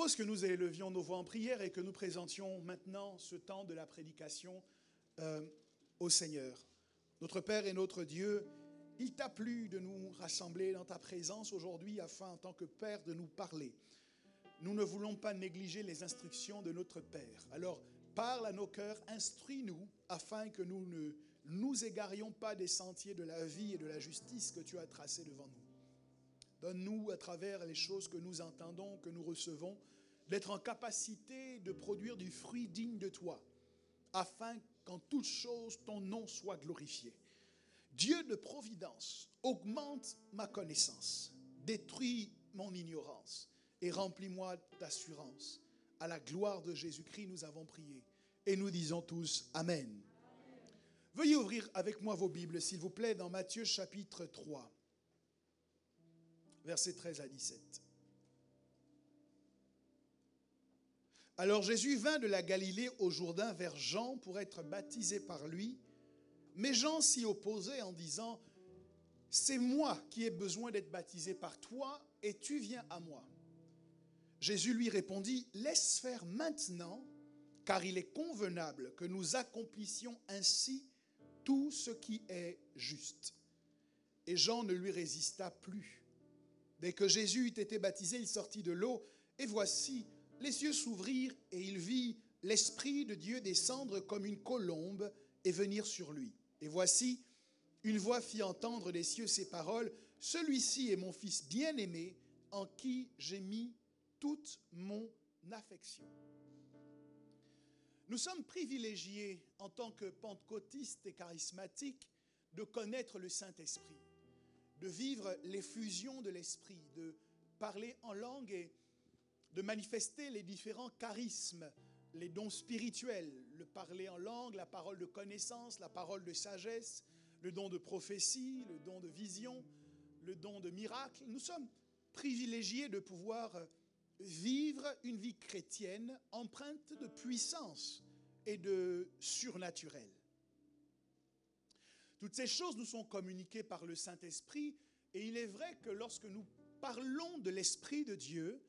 propose que nous élevions nos voix en prière et que nous présentions maintenant ce temps de la prédication au Seigneur. Notre Père et notre Dieu, il t'a plu de nous rassembler dans ta présence aujourd'hui afin, en tant que Père, de nous parler. Nous ne voulons pas négliger les instructions de notre Père. Alors, parle à nos cœurs, instruis-nous afin que nous ne nous égarions pas des sentiers de la vie et de la justice que tu as tracés devant nous. Donne-nous, à travers les choses que nous entendons, que nous recevons, d'être en capacité de produire du fruit digne de toi, afin qu'en toutes choses, ton nom soit glorifié. Dieu de providence, augmente ma connaissance, détruis mon ignorance et remplis-moi d'assurance. À la gloire de Jésus-Christ, nous avons prié. Et nous disons tous Amen. Veuillez ouvrir avec moi vos Bibles, s'il vous plaît, dans Matthieu chapitre 3, versets 13 à 17. Alors Jésus vint de la Galilée au Jourdain vers Jean pour être baptisé par lui. Mais Jean s'y opposait en disant « C'est moi qui ai besoin d'être baptisé par toi et tu viens à moi. » Jésus lui répondit « Laisse faire maintenant, car il est convenable que nous accomplissions ainsi tout ce qui est juste. » Et Jean ne lui résista plus. Dès que Jésus eut été baptisé, il sortit de l'eau, et voici, les cieux s'ouvrirent, et il vit l'Esprit de Dieu descendre comme une colombe et venir sur lui. Et voici, une voix fit entendre des cieux ces paroles, « Celui-ci est mon Fils bien-aimé, en qui j'ai mis toute mon affection. » Nous sommes privilégiés, en tant que pentecôtistes et charismatiques, de connaître le Saint-Esprit, de vivre l'effusion de l'Esprit, de parler en langue et de manifester les différents charismes, les dons spirituels, le parler en langue, la parole de connaissance, la parole de sagesse, le don de prophétie, le don de vision, le don de miracle. Nous sommes privilégiés de pouvoir vivre une vie chrétienne empreinte de puissance et de surnaturel. Toutes ces choses nous sont communiquées par le Saint-Esprit et il est vrai que lorsque nous parlons de l'Esprit de Dieu,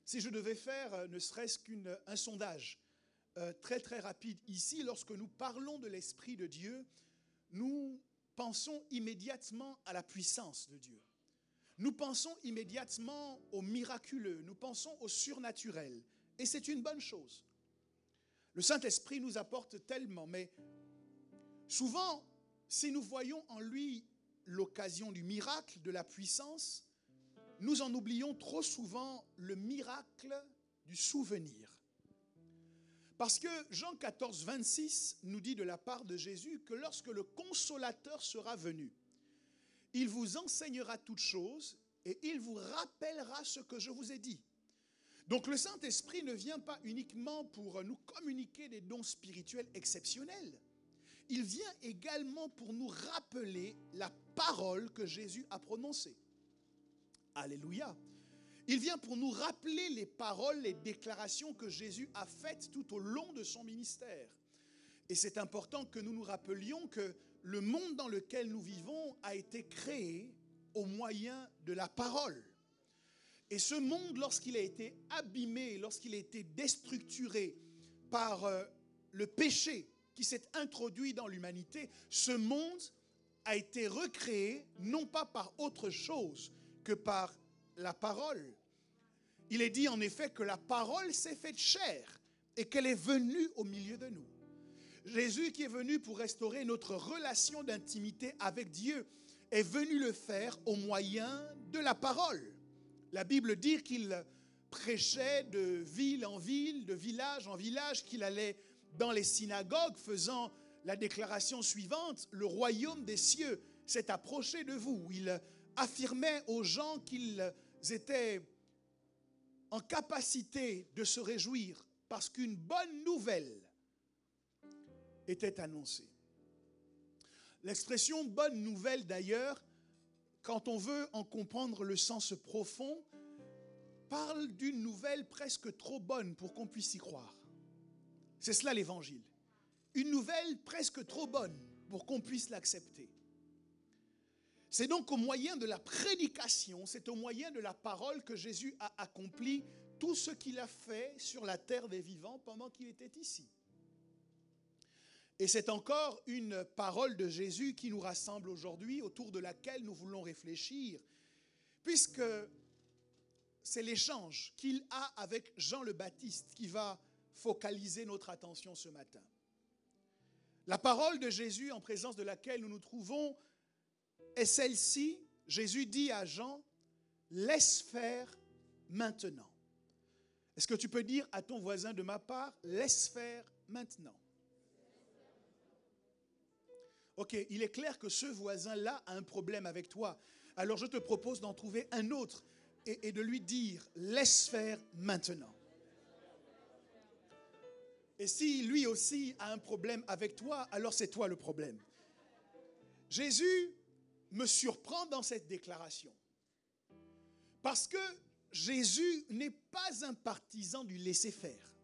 si je devais faire ne serait-ce qu'un sondage très très rapide ici, lorsque nous parlons de l'Esprit de Dieu, nous pensons immédiatement à la puissance de Dieu. Nous pensons immédiatement au miraculeux, nous pensons au surnaturel. Et c'est une bonne chose. Le Saint-Esprit nous apporte tellement, mais souvent, si nous voyons en lui l'occasion du miracle, de la puissance, nous en oublions trop souvent le miracle du souvenir. Parce que Jean 14, 26 nous dit de la part de Jésus que lorsque le Consolateur sera venu, il vous enseignera toutes choses et il vous rappellera ce que je vous ai dit. Donc le Saint-Esprit ne vient pas uniquement pour nous communiquer des dons spirituels exceptionnels. Il vient également pour nous rappeler la parole que Jésus a prononcée. Alléluia. Il vient pour nous rappeler les paroles, les déclarations que Jésus a faites tout au long de son ministère. Et c'est important que nous nous rappelions que le monde dans lequel nous vivons a été créé au moyen de la parole. Et ce monde, lorsqu'il a été abîmé, lorsqu'il a été déstructuré par le péché qui s'est introduit dans l'humanité, ce monde a été recréé non pas par autre chose que par la parole. Il est dit en effet que la parole s'est faite chair et qu'elle est venue au milieu de nous. Jésus qui est venu pour restaurer notre relation d'intimité avec Dieu est venu le faire au moyen de la parole. La Bible dit qu'il prêchait de ville en ville, de village en village, qu'il allait dans les synagogues faisant la déclaration suivante, le royaume des cieux s'est approché de vous. Il affirmait aux gens qu'ils étaient en capacité de se réjouir parce qu'une bonne nouvelle était annoncée. L'expression « bonne nouvelle » d'ailleurs, quand on veut en comprendre le sens profond, parle d'une nouvelle presque trop bonne pour qu'on puisse y croire. C'est cela l'évangile. Une nouvelle presque trop bonne pour qu'on puisse l'accepter. C'est donc au moyen de la prédication, c'est au moyen de la parole que Jésus a accompli tout ce qu'il a fait sur la terre des vivants pendant qu'il était ici. Et c'est encore une parole de Jésus qui nous rassemble aujourd'hui, autour de laquelle nous voulons réfléchir, puisque c'est l'échange qu'il a avec Jean le Baptiste qui va focaliser notre attention ce matin. La parole de Jésus en présence de laquelle nous nous trouvons est celle-ci. Jésus dit à Jean, « Laisse faire maintenant. » Est-ce que tu peux dire à ton voisin de ma part, « Laisse faire maintenant. » Ok, il est clair que ce voisin-là a un problème avec toi. Alors je te propose d'en trouver un autre et de lui dire, « Laisse faire maintenant. » Et si lui aussi a un problème avec toi, alors c'est toi le problème. Jésus me surprend dans cette déclaration. Parce que Jésus n'est pas un partisan du laisser-faire.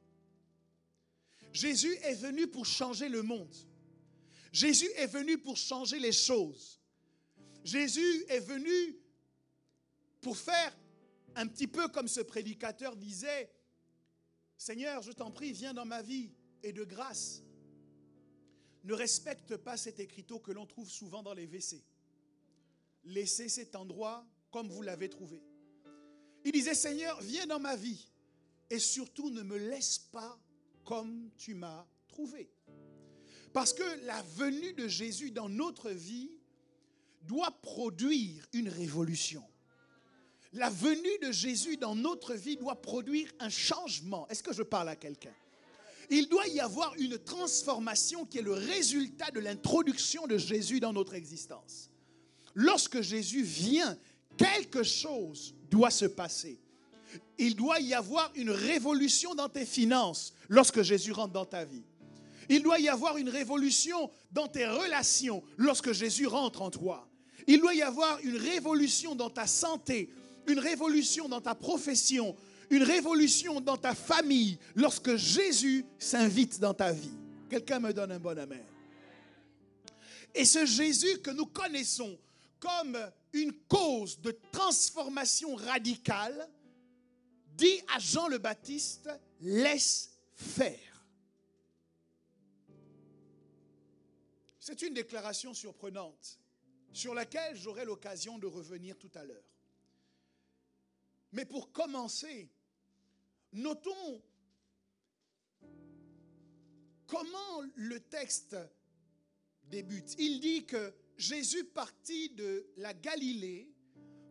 Jésus est venu pour changer le monde. Jésus est venu pour changer les choses. Jésus est venu pour faire un petit peu comme ce prédicateur disait, Seigneur, je t'en prie, viens dans ma vie et de grâce. Ne respecte pas cet écriteau que l'on trouve souvent dans les WC. Laissez cet endroit comme vous l'avez trouvé. Il disait, Seigneur, viens dans ma vie et surtout ne me laisse pas comme tu m'as trouvé. Parce que la venue de Jésus dans notre vie doit produire une révolution. La venue de Jésus dans notre vie doit produire un changement. Est-ce que je parle à quelqu'un? Il doit y avoir une transformation qui est le résultat de l'introduction de Jésus dans notre existence. Lorsque Jésus vient, quelque chose doit se passer. Il doit y avoir une révolution dans tes finances lorsque Jésus rentre dans ta vie. Il doit y avoir une révolution dans tes relations lorsque Jésus rentre en toi. Il doit y avoir une révolution dans ta santé, une révolution dans ta profession, une révolution dans ta famille lorsque Jésus s'invite dans ta vie. Quelqu'un me donne un bon amen. Et ce Jésus que nous connaissons comme une cause de transformation radicale dit à Jean le Baptiste, laisse faire. C'est une déclaration surprenante sur laquelle j'aurai l'occasion de revenir tout à l'heure. Mais pour commencer, notons comment le texte débute. Il dit que Jésus partit de la Galilée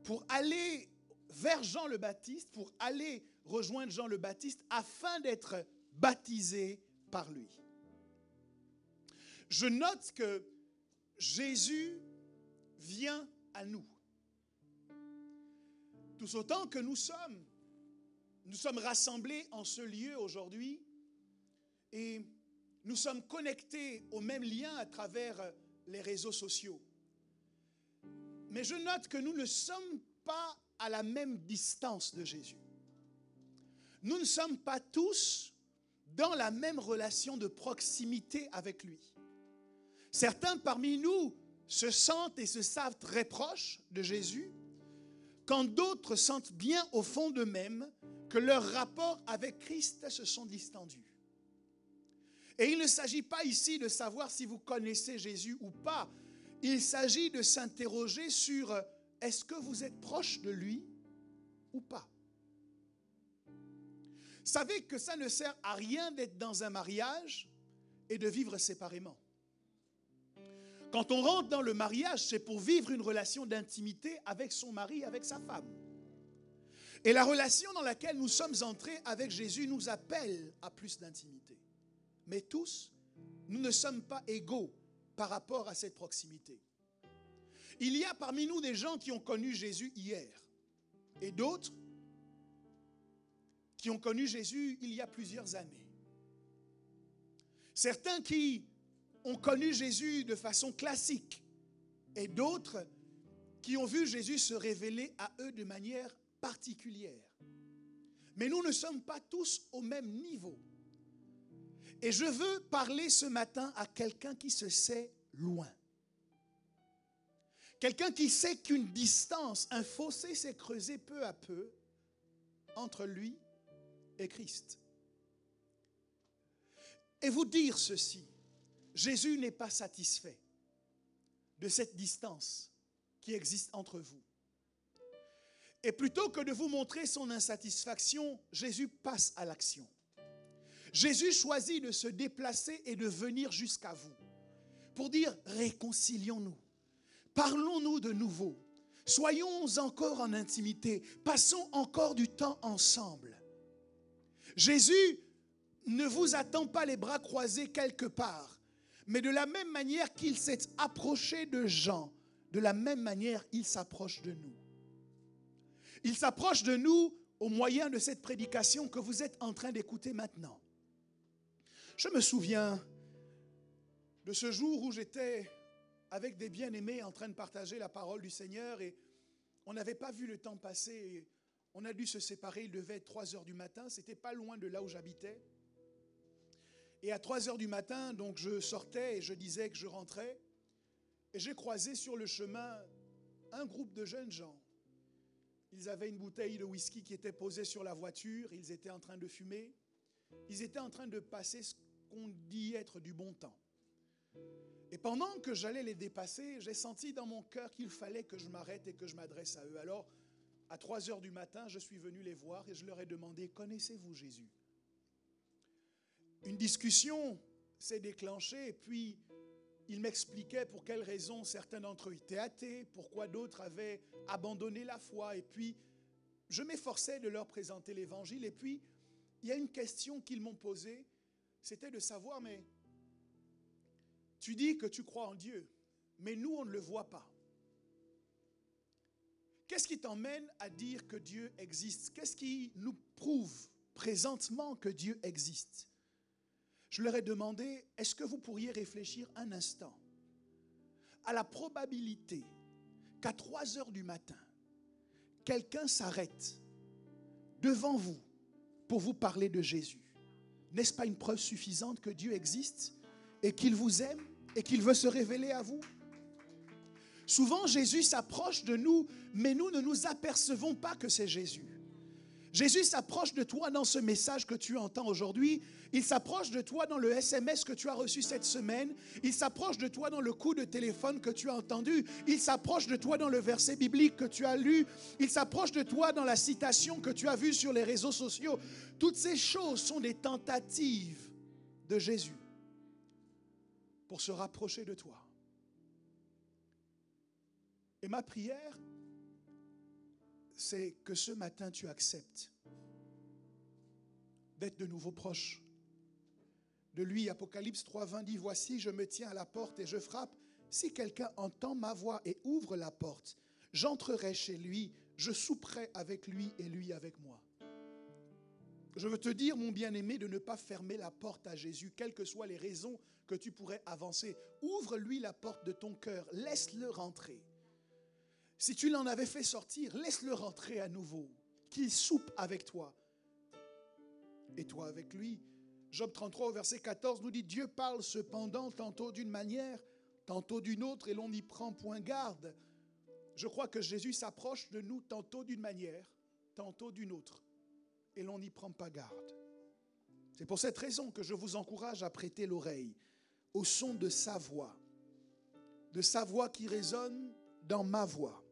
pour aller vers Jean le Baptiste, pour aller rejoindre Jean le Baptiste afin d'être baptisé par lui. Je note que Jésus vient à nous. Tous autant que nous sommes rassemblés en ce lieu aujourd'hui et nous sommes connectés au même lien à travers les réseaux sociaux. Mais je note que nous ne sommes pas à la même distance de Jésus. Nous ne sommes pas tous dans la même relation de proximité avec lui. Certains parmi nous se sentent et se savent très proches de Jésus, quand d'autres sentent bien au fond d'eux-mêmes que leurs rapports avec Christ se sont distendus. Et il ne s'agit pas ici de savoir si vous connaissez Jésus ou pas. Il s'agit de s'interroger sur est-ce que vous êtes proche de lui ou pas. Savez que ça ne sert à rien d'être dans un mariage et de vivre séparément. Quand on rentre dans le mariage, c'est pour vivre une relation d'intimité avec son mari, avec sa femme. Et la relation dans laquelle nous sommes entrés avec Jésus nous appelle à plus d'intimité. Mais tous, nous ne sommes pas égaux par rapport à cette proximité. Il y a parmi nous des gens qui ont connu Jésus hier et d'autres qui ont connu Jésus il y a plusieurs années. Certains qui ont connu Jésus de façon classique et d'autres qui ont vu Jésus se révéler à eux de manière particulière. Mais nous ne sommes pas tous au même niveau. Et je veux parler ce matin à quelqu'un qui se sait loin. Quelqu'un qui sait qu'une distance, un fossé s'est creusé peu à peu entre lui est Christ. Et vous dire ceci, Jésus n'est pas satisfait de cette distance qui existe entre vous. Et plutôt que de vous montrer son insatisfaction, Jésus passe à l'action. Jésus choisit de se déplacer et de venir jusqu'à vous pour dire réconcilions-nous, parlons-nous de nouveau, soyons encore en intimité, passons encore du temps ensemble. Jésus ne vous attend pas les bras croisés quelque part, mais de la même manière qu'il s'est approché de Jean, de la même manière il s'approche de nous. Il s'approche de nous au moyen de cette prédication que vous êtes en train d'écouter maintenant. Je me souviens de ce jour où j'étais avec des bien-aimés en train de partager la parole du Seigneur et on n'avait pas vu le temps passer. Et on a dû se séparer, il devait être 3 heures du matin, c'était pas loin de là où j'habitais. Et à 3 heures du matin, donc je sortais et je disais que je rentrais. Et j'ai croisé sur le chemin un groupe de jeunes gens. Ils avaient une bouteille de whisky qui était posée sur la voiture, ils étaient en train de fumer. Ils étaient en train de passer ce qu'on dit être du bon temps. Et pendant que j'allais les dépasser, j'ai senti dans mon cœur qu'il fallait que je m'arrête et que je m'adresse à eux. Alors, à 3 heures du matin, je suis venu les voir et je leur ai demandé « Connaissez-vous Jésus ?» Une discussion s'est déclenchée et puis ils m'expliquaient pour quelles raisons certains d'entre eux étaient athées, pourquoi d'autres avaient abandonné la foi. Et puis, je m'efforçais de leur présenter l'Évangile. Et puis, il y a une question qu'ils m'ont posée, c'était de savoir, mais tu dis que tu crois en Dieu, mais nous, on ne le voit pas. Qu'est-ce qui t'emmène à dire que Dieu existe? Qu'est-ce qui nous prouve présentement que Dieu existe? Je leur ai demandé, est-ce que vous pourriez réfléchir un instant à la probabilité qu'à 3 heures du matin, quelqu'un s'arrête devant vous pour vous parler de Jésus? N'est-ce pas une preuve suffisante que Dieu existe et qu'il vous aime et qu'il veut se révéler à vous? Souvent, Jésus s'approche de nous, mais nous ne nous apercevons pas que c'est Jésus. Jésus s'approche de toi dans ce message que tu entends aujourd'hui. Il s'approche de toi dans le SMS que tu as reçu cette semaine. Il s'approche de toi dans le coup de téléphone que tu as entendu. Il s'approche de toi dans le verset biblique que tu as lu. Il s'approche de toi dans la citation que tu as vue sur les réseaux sociaux. Toutes ces choses sont des tentatives de Jésus pour se rapprocher de toi. Et ma prière, c'est que ce matin, tu acceptes d'être de nouveau proche de lui. Apocalypse 3:20 dit, « Voici, je me tiens à la porte et je frappe. Si quelqu'un entend ma voix et ouvre la porte, j'entrerai chez lui, je souperai avec lui et lui avec moi. » Je veux te dire, mon bien-aimé, de ne pas fermer la porte à Jésus, quelles que soient les raisons que tu pourrais avancer. Ouvre-lui la porte de ton cœur, laisse-le rentrer. Si tu l'en avais fait sortir, laisse-le rentrer à nouveau, qu'il soupe avec toi et toi avec lui. Job 33 au verset 14 nous dit, Dieu parle cependant tantôt d'une manière, tantôt d'une autre, et l'on n'y prend point garde. Je crois que Jésus s'approche de nous tantôt d'une manière, tantôt d'une autre, et l'on n'y prend pas garde. C'est pour cette raison que je vous encourage à prêter l'oreille au son de sa voix qui résonne dans ma voix.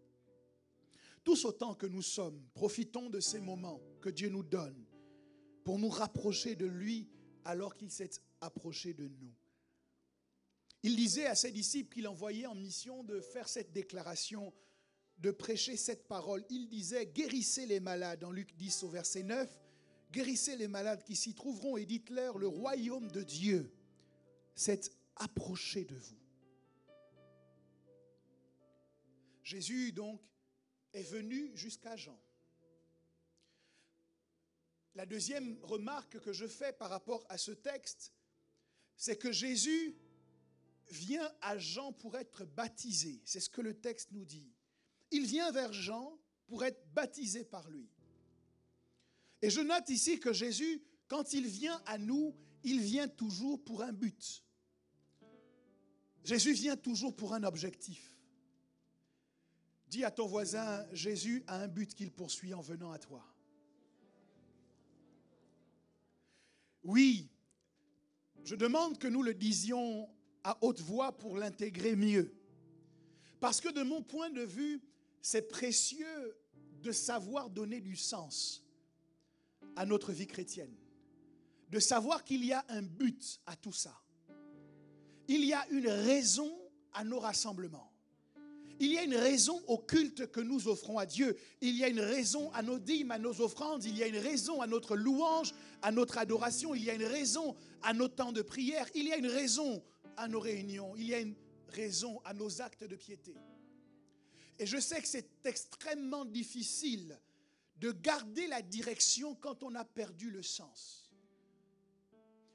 Tous autant que nous sommes, profitons de ces moments que Dieu nous donne pour nous rapprocher de lui alors qu'il s'est approché de nous. Il disait à ses disciples qu'il envoyait en mission de faire cette déclaration, de prêcher cette parole. Il disait, guérissez les malades, en Luc 10 au verset 9, guérissez les malades qui s'y trouveront et dites-leur, le royaume de Dieu s'est approché de vous. Jésus donc est venu jusqu'à Jean. La deuxième remarque que je fais par rapport à ce texte, c'est que Jésus vient à Jean pour être baptisé. C'est ce que le texte nous dit. Il vient vers Jean pour être baptisé par lui. Et je note ici que Jésus, quand il vient à nous, il vient toujours pour un but. Jésus vient toujours pour un objectif. Dis à ton voisin, Jésus a un but qu'il poursuit en venant à toi. Oui, je demande que nous le disions à haute voix pour l'intégrer mieux. Parce que de mon point de vue, c'est précieux de savoir donner du sens à notre vie chrétienne. De savoir qu'il y a un but à tout ça. Il y a une raison à nos rassemblements. Il y a une raison au culte que nous offrons à Dieu. Il y a une raison à nos dîmes, à nos offrandes. Il y a une raison à notre louange, à notre adoration. Il y a une raison à nos temps de prière. Il y a une raison à nos réunions. Il y a une raison à nos actes de piété. Et je sais que c'est extrêmement difficile de garder la direction quand on a perdu le sens.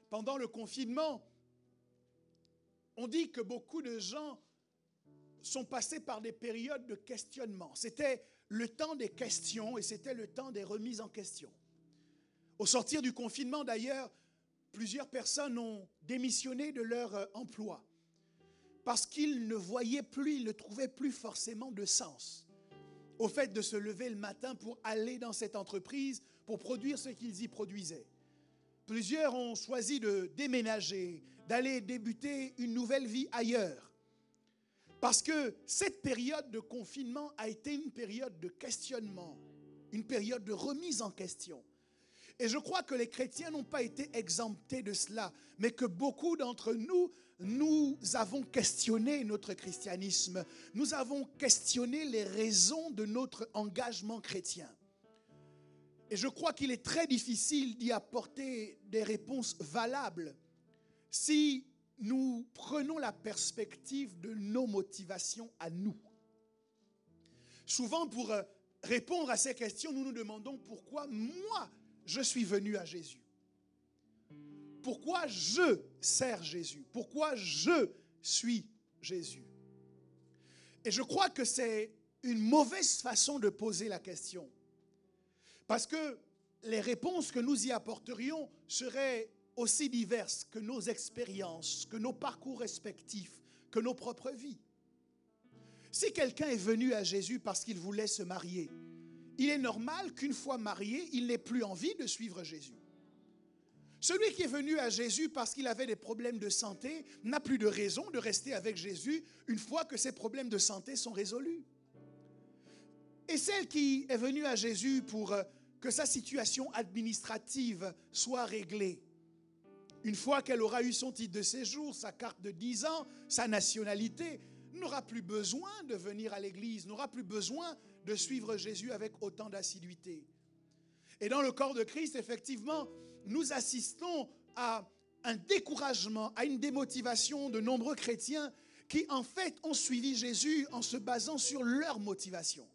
Pendant le confinement, on dit que beaucoup de gens sont passés par des périodes de questionnement. C'était le temps des questions et c'était le temps des remises en question. Au sortir du confinement, d'ailleurs, plusieurs personnes ont démissionné de leur emploi parce qu'ils ne voyaient plus, ils ne trouvaient plus forcément de sens au fait de se lever le matin pour aller dans cette entreprise, pour produire ce qu'ils y produisaient. Plusieurs ont choisi de déménager, d'aller débuter une nouvelle vie ailleurs. Parce que cette période de confinement a été une période de questionnement, une période de remise en question. Et je crois que les chrétiens n'ont pas été exemptés de cela, mais que beaucoup d'entre nous, nous avons questionné notre christianisme. Nous avons questionné les raisons de notre engagement chrétien. Et je crois qu'il est très difficile d'y apporter des réponses valables si nous prenons la perspective de nos motivations à nous. Souvent, pour répondre à ces questions, nous nous demandons pourquoi moi, je suis venu à Jésus. Pourquoi je sers Jésus? Pourquoi je suis Jésus? Et je crois que c'est une mauvaise façon de poser la question. Parce que les réponses que nous y apporterions seraient aussi diverses que nos expériences, que nos parcours respectifs, que nos propres vies. Si quelqu'un est venu à Jésus parce qu'il voulait se marier, il est normal qu'une fois marié, il n'ait plus envie de suivre Jésus. Celui qui est venu à Jésus parce qu'il avait des problèmes de santé n'a plus de raison de rester avec Jésus une fois que ses problèmes de santé sont résolus. Et celle qui est venue à Jésus pour que sa situation administrative soit réglée, une fois qu'elle aura eu son titre de séjour, sa carte de 10 ans, sa nationalité, n'aura plus besoin de venir à l'église, n'aura plus besoin de suivre Jésus avec autant d'assiduité. Et dans le corps de Christ, effectivement, nous assistons à un découragement, à une démotivation de nombreux chrétiens qui, en fait, ont suivi Jésus en se basant sur leur motivation.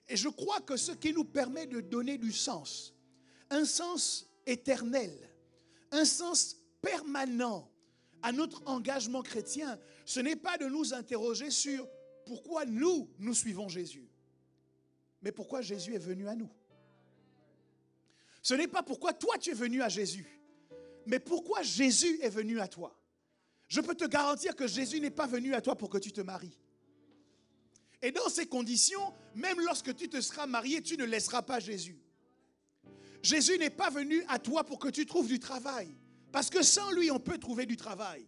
Et je crois que ce qui nous permet de donner du sens, un sens éternel, un sens permanent à notre engagement chrétien, ce n'est pas de nous interroger sur pourquoi nous suivons Jésus, mais pourquoi Jésus est venu à nous. Ce n'est pas pourquoi toi tu es venu à Jésus, mais pourquoi Jésus est venu à toi. Je peux te garantir que Jésus n'est pas venu à toi pour que tu te maries. Et dans ces conditions, même lorsque tu te seras marié, tu ne laisseras pas Jésus. Jésus n'est pas venu à toi pour que tu trouves du travail, parce que sans lui, on peut trouver du travail.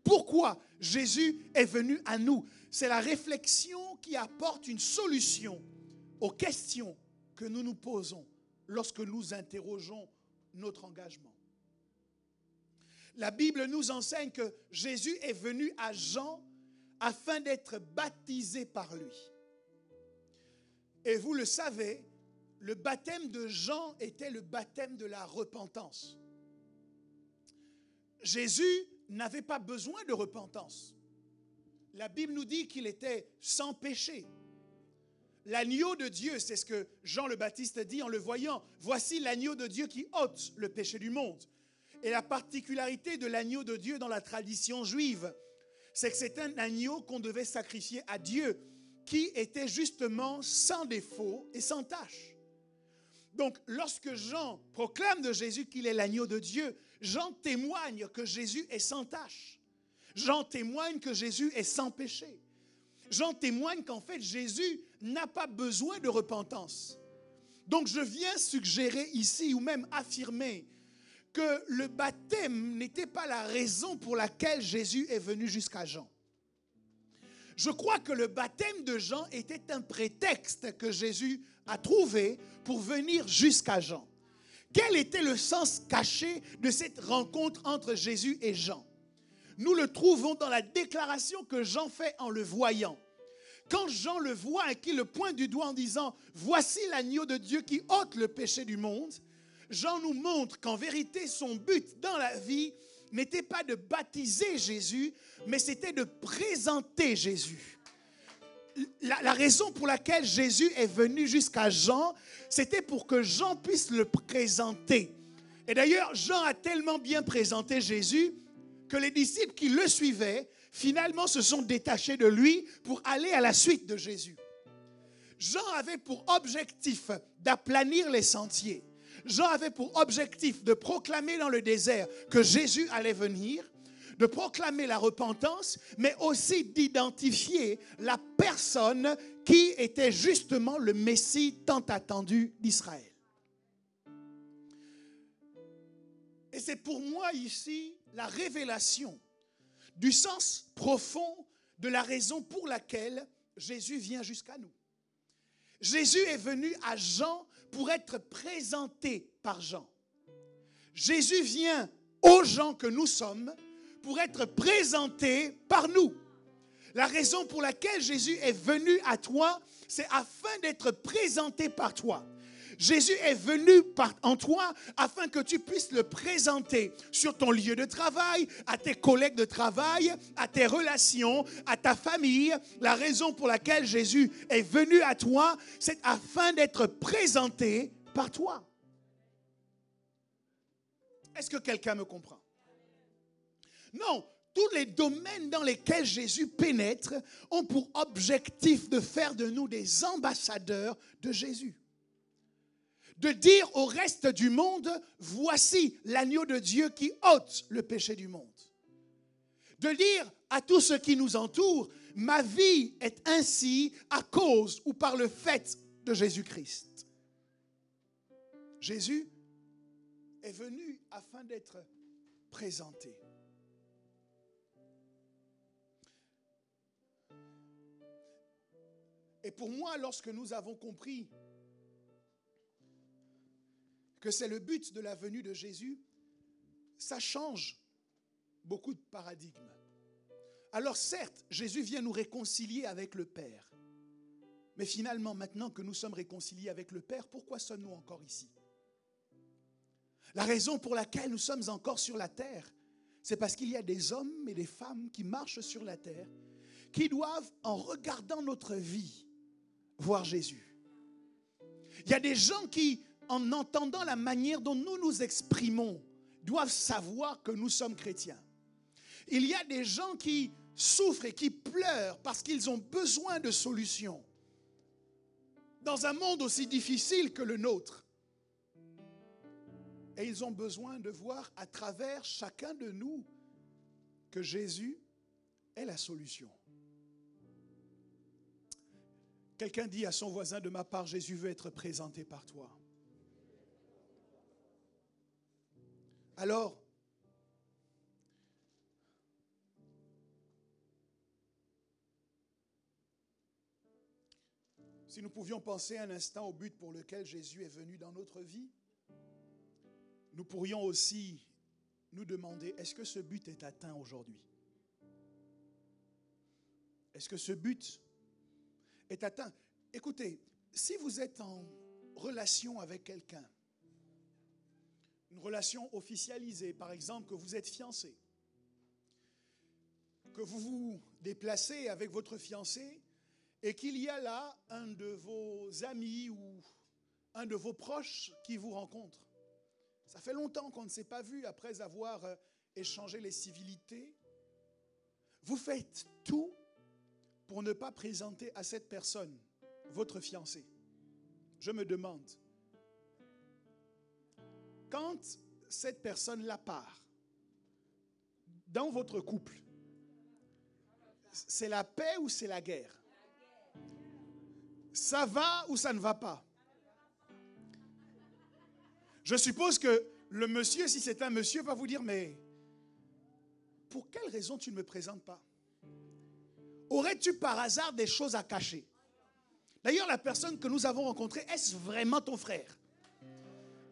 Pourquoi Jésus est venu à nous? C'est la réflexion qui apporte une solution aux questions que nous nous posons lorsque nous interrogeons notre engagement. La Bible nous enseigne que Jésus est venu à Jean afin d'être baptisé par lui. Et vous le savez, le baptême de Jean était le baptême de la repentance. Jésus n'avait pas besoin de repentance. La Bible nous dit qu'il était sans péché. L'agneau de Dieu, c'est ce que Jean le Baptiste dit en le voyant. Voici l'agneau de Dieu qui ôte le péché du monde. Et la particularité de l'agneau de Dieu dans la tradition juive, c'est que c'est un agneau qu'on devait sacrifier à Dieu, qui était justement sans défaut et sans tache. Donc, lorsque Jean proclame de Jésus qu'il est l'agneau de Dieu, Jean témoigne que Jésus est sans tache. Jean témoigne que Jésus est sans péché. Jean témoigne qu'en fait, Jésus n'a pas besoin de repentance. Donc je viens suggérer ici, ou même affirmer, que le baptême n'était pas la raison pour laquelle Jésus est venu jusqu'à Jean. Je crois que le baptême de Jean était un prétexte que Jésus a trouvé pour venir jusqu'à Jean. Quel était le sens caché de cette rencontre entre Jésus et Jean? Nous le trouvons dans la déclaration que Jean fait en le voyant. Quand Jean le voit et qu'il le pointe du doigt en disant « Voici l'agneau de Dieu qui ôte le péché du monde », Jean nous montre qu'en vérité, son but dans la vie n'était pas de baptiser Jésus, mais c'était de présenter Jésus. La raison pour laquelle Jésus est venu jusqu'à Jean, c'était pour que Jean puisse le présenter. Et d'ailleurs, Jean a tellement bien présenté Jésus que les disciples qui le suivaient, finalement se sont détachés de lui pour aller à la suite de Jésus. Jean avait pour objectif d'aplanir les sentiers. Jean avait pour objectif de proclamer dans le désert que Jésus allait venir, de proclamer la repentance, mais aussi d'identifier la personne qui était justement le Messie tant attendu d'Israël. Et c'est pour moi ici la révélation du sens profond de la raison pour laquelle Jésus vient jusqu'à nous. Jésus est venu à Jean pour être présenté par Jean. Jésus vient aux gens que nous sommes pour être présenté par nous. La raison pour laquelle Jésus est venu à toi, c'est afin d'être présenté par toi. Jésus est venu en toi afin que tu puisses le présenter sur ton lieu de travail, à tes collègues de travail, à tes relations, à ta famille. La raison pour laquelle Jésus est venu à toi, c'est afin d'être présenté par toi. Est-ce que quelqu'un me comprend? Non, tous les domaines dans lesquels Jésus pénètre ont pour objectif de faire de nous des ambassadeurs de Jésus. De dire au reste du monde, voici l'agneau de Dieu qui ôte le péché du monde. De dire à tous ceux qui nous entourent, ma vie est ainsi à cause ou par le fait de Jésus-Christ. Jésus est venu afin d'être présenté. Et pour moi, lorsque nous avons compris que c'est le but de la venue de Jésus, ça change beaucoup de paradigmes. Alors certes, Jésus vient nous réconcilier avec le Père. Mais finalement, maintenant que nous sommes réconciliés avec le Père, pourquoi sommes-nous encore ici? La raison pour laquelle nous sommes encore sur la terre, c'est parce qu'il y a des hommes et des femmes qui marchent sur la terre, qui doivent, en regardant notre vie, voir Jésus. Il y a des gens qui, en entendant la manière dont nous nous exprimons, doivent savoir que nous sommes chrétiens. Il y a des gens qui souffrent et qui pleurent parce qu'ils ont besoin de solutions. Dans un monde aussi difficile que le nôtre. Et ils ont besoin de voir à travers chacun de nous que Jésus est la solution. Quelqu'un dit à son voisin, de ma part, Jésus veut être présenté par toi. Alors, si nous pouvions penser un instant au but pour lequel Jésus est venu dans notre vie, nous pourrions aussi nous demander, est-ce que ce but est atteint aujourd'hui? Est-ce que ce but est atteint? Écoutez, si vous êtes en relation avec quelqu'un, une relation officialisée, par exemple, que vous êtes fiancé, que vous vous déplacez avec votre fiancé et qu'il y a là un de vos amis ou un de vos proches qui vous rencontre. Ça fait longtemps qu'on ne s'est pas vu après avoir échangé les civilités. Vous faites tout pour ne pas présenter à cette personne votre fiancé. Je me demande, quand cette personne-là part, dans votre couple, c'est la paix ou c'est la guerre? Ça va ou ça ne va pas? Je suppose que le monsieur, si c'est un monsieur, va vous dire, mais pour quelle raison tu ne me présentes pas? Aurais-tu par hasard des choses à cacher? D'ailleurs, la personne que nous avons rencontrée, est-ce vraiment ton frère?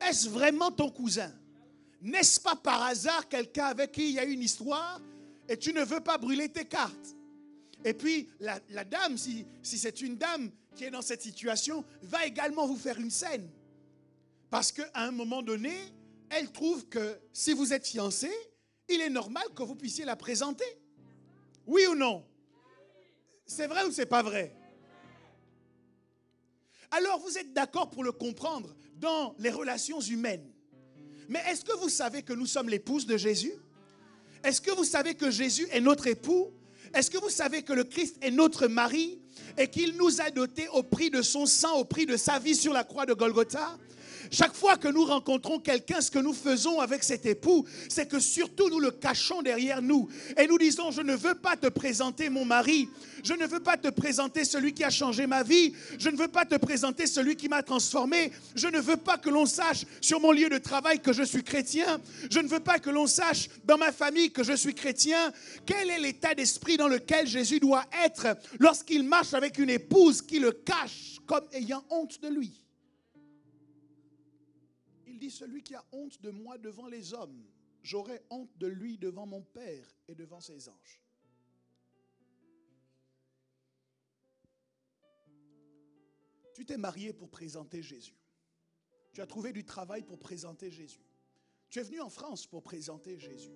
Est-ce vraiment ton cousin? N'est-ce pas par hasard quelqu'un avec qui il y a une histoire et tu ne veux pas brûler tes cartes? Et puis, la dame, si c'est une dame qui est dans cette situation, va également vous faire une scène. Parce qu'à un moment donné, elle trouve que si vous êtes fiancés, il est normal que vous puissiez la présenter. Oui ou non? C'est vrai ou c'est pas vrai? Alors, vous êtes d'accord pour le comprendre dans les relations humaines. Mais est-ce que vous savez que nous sommes l'épouse de Jésus? Est-ce que vous savez que Jésus est notre époux? Est-ce que vous savez que le Christ est notre mari et qu'il nous a dotés au prix de son sang, au prix de sa vie sur la croix de Golgotha? Chaque fois que nous rencontrons quelqu'un, ce que nous faisons avec cet époux, c'est que surtout nous le cachons derrière nous. Et nous disons, je ne veux pas te présenter mon mari. Je ne veux pas te présenter celui qui a changé ma vie. Je ne veux pas te présenter celui qui m'a transformé. Je ne veux pas que l'on sache sur mon lieu de travail que je suis chrétien. Je ne veux pas que l'on sache dans ma famille que je suis chrétien. Quel est l'état d'esprit dans lequel Jésus doit être lorsqu'il marche avec une épouse qui le cache comme ayant honte de lui? Il dit, celui qui a honte de moi devant les hommes, j'aurai honte de lui devant mon Père et devant ses anges. Tu t'es marié pour présenter Jésus. Tu as trouvé du travail pour présenter Jésus. Tu es venu en France pour présenter Jésus.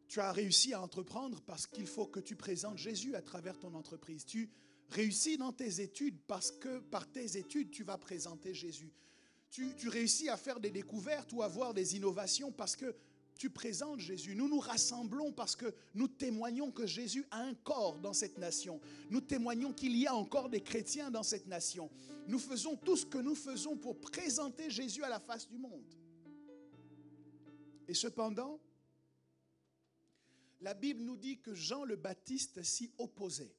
Tu as réussi à entreprendre parce qu'il faut que tu présentes Jésus à travers ton entreprise. Tu réussis dans tes études parce que par tes études, tu vas présenter Jésus. Tu réussis à faire des découvertes ou à avoir des innovations parce que tu présentes Jésus. Nous nous rassemblons parce que nous témoignons que Jésus a un corps dans cette nation. Nous témoignons qu'il y a encore des chrétiens dans cette nation. Nous faisons tout ce que nous faisons pour présenter Jésus à la face du monde. Et cependant, la Bible nous dit que Jean le Baptiste s'y opposait.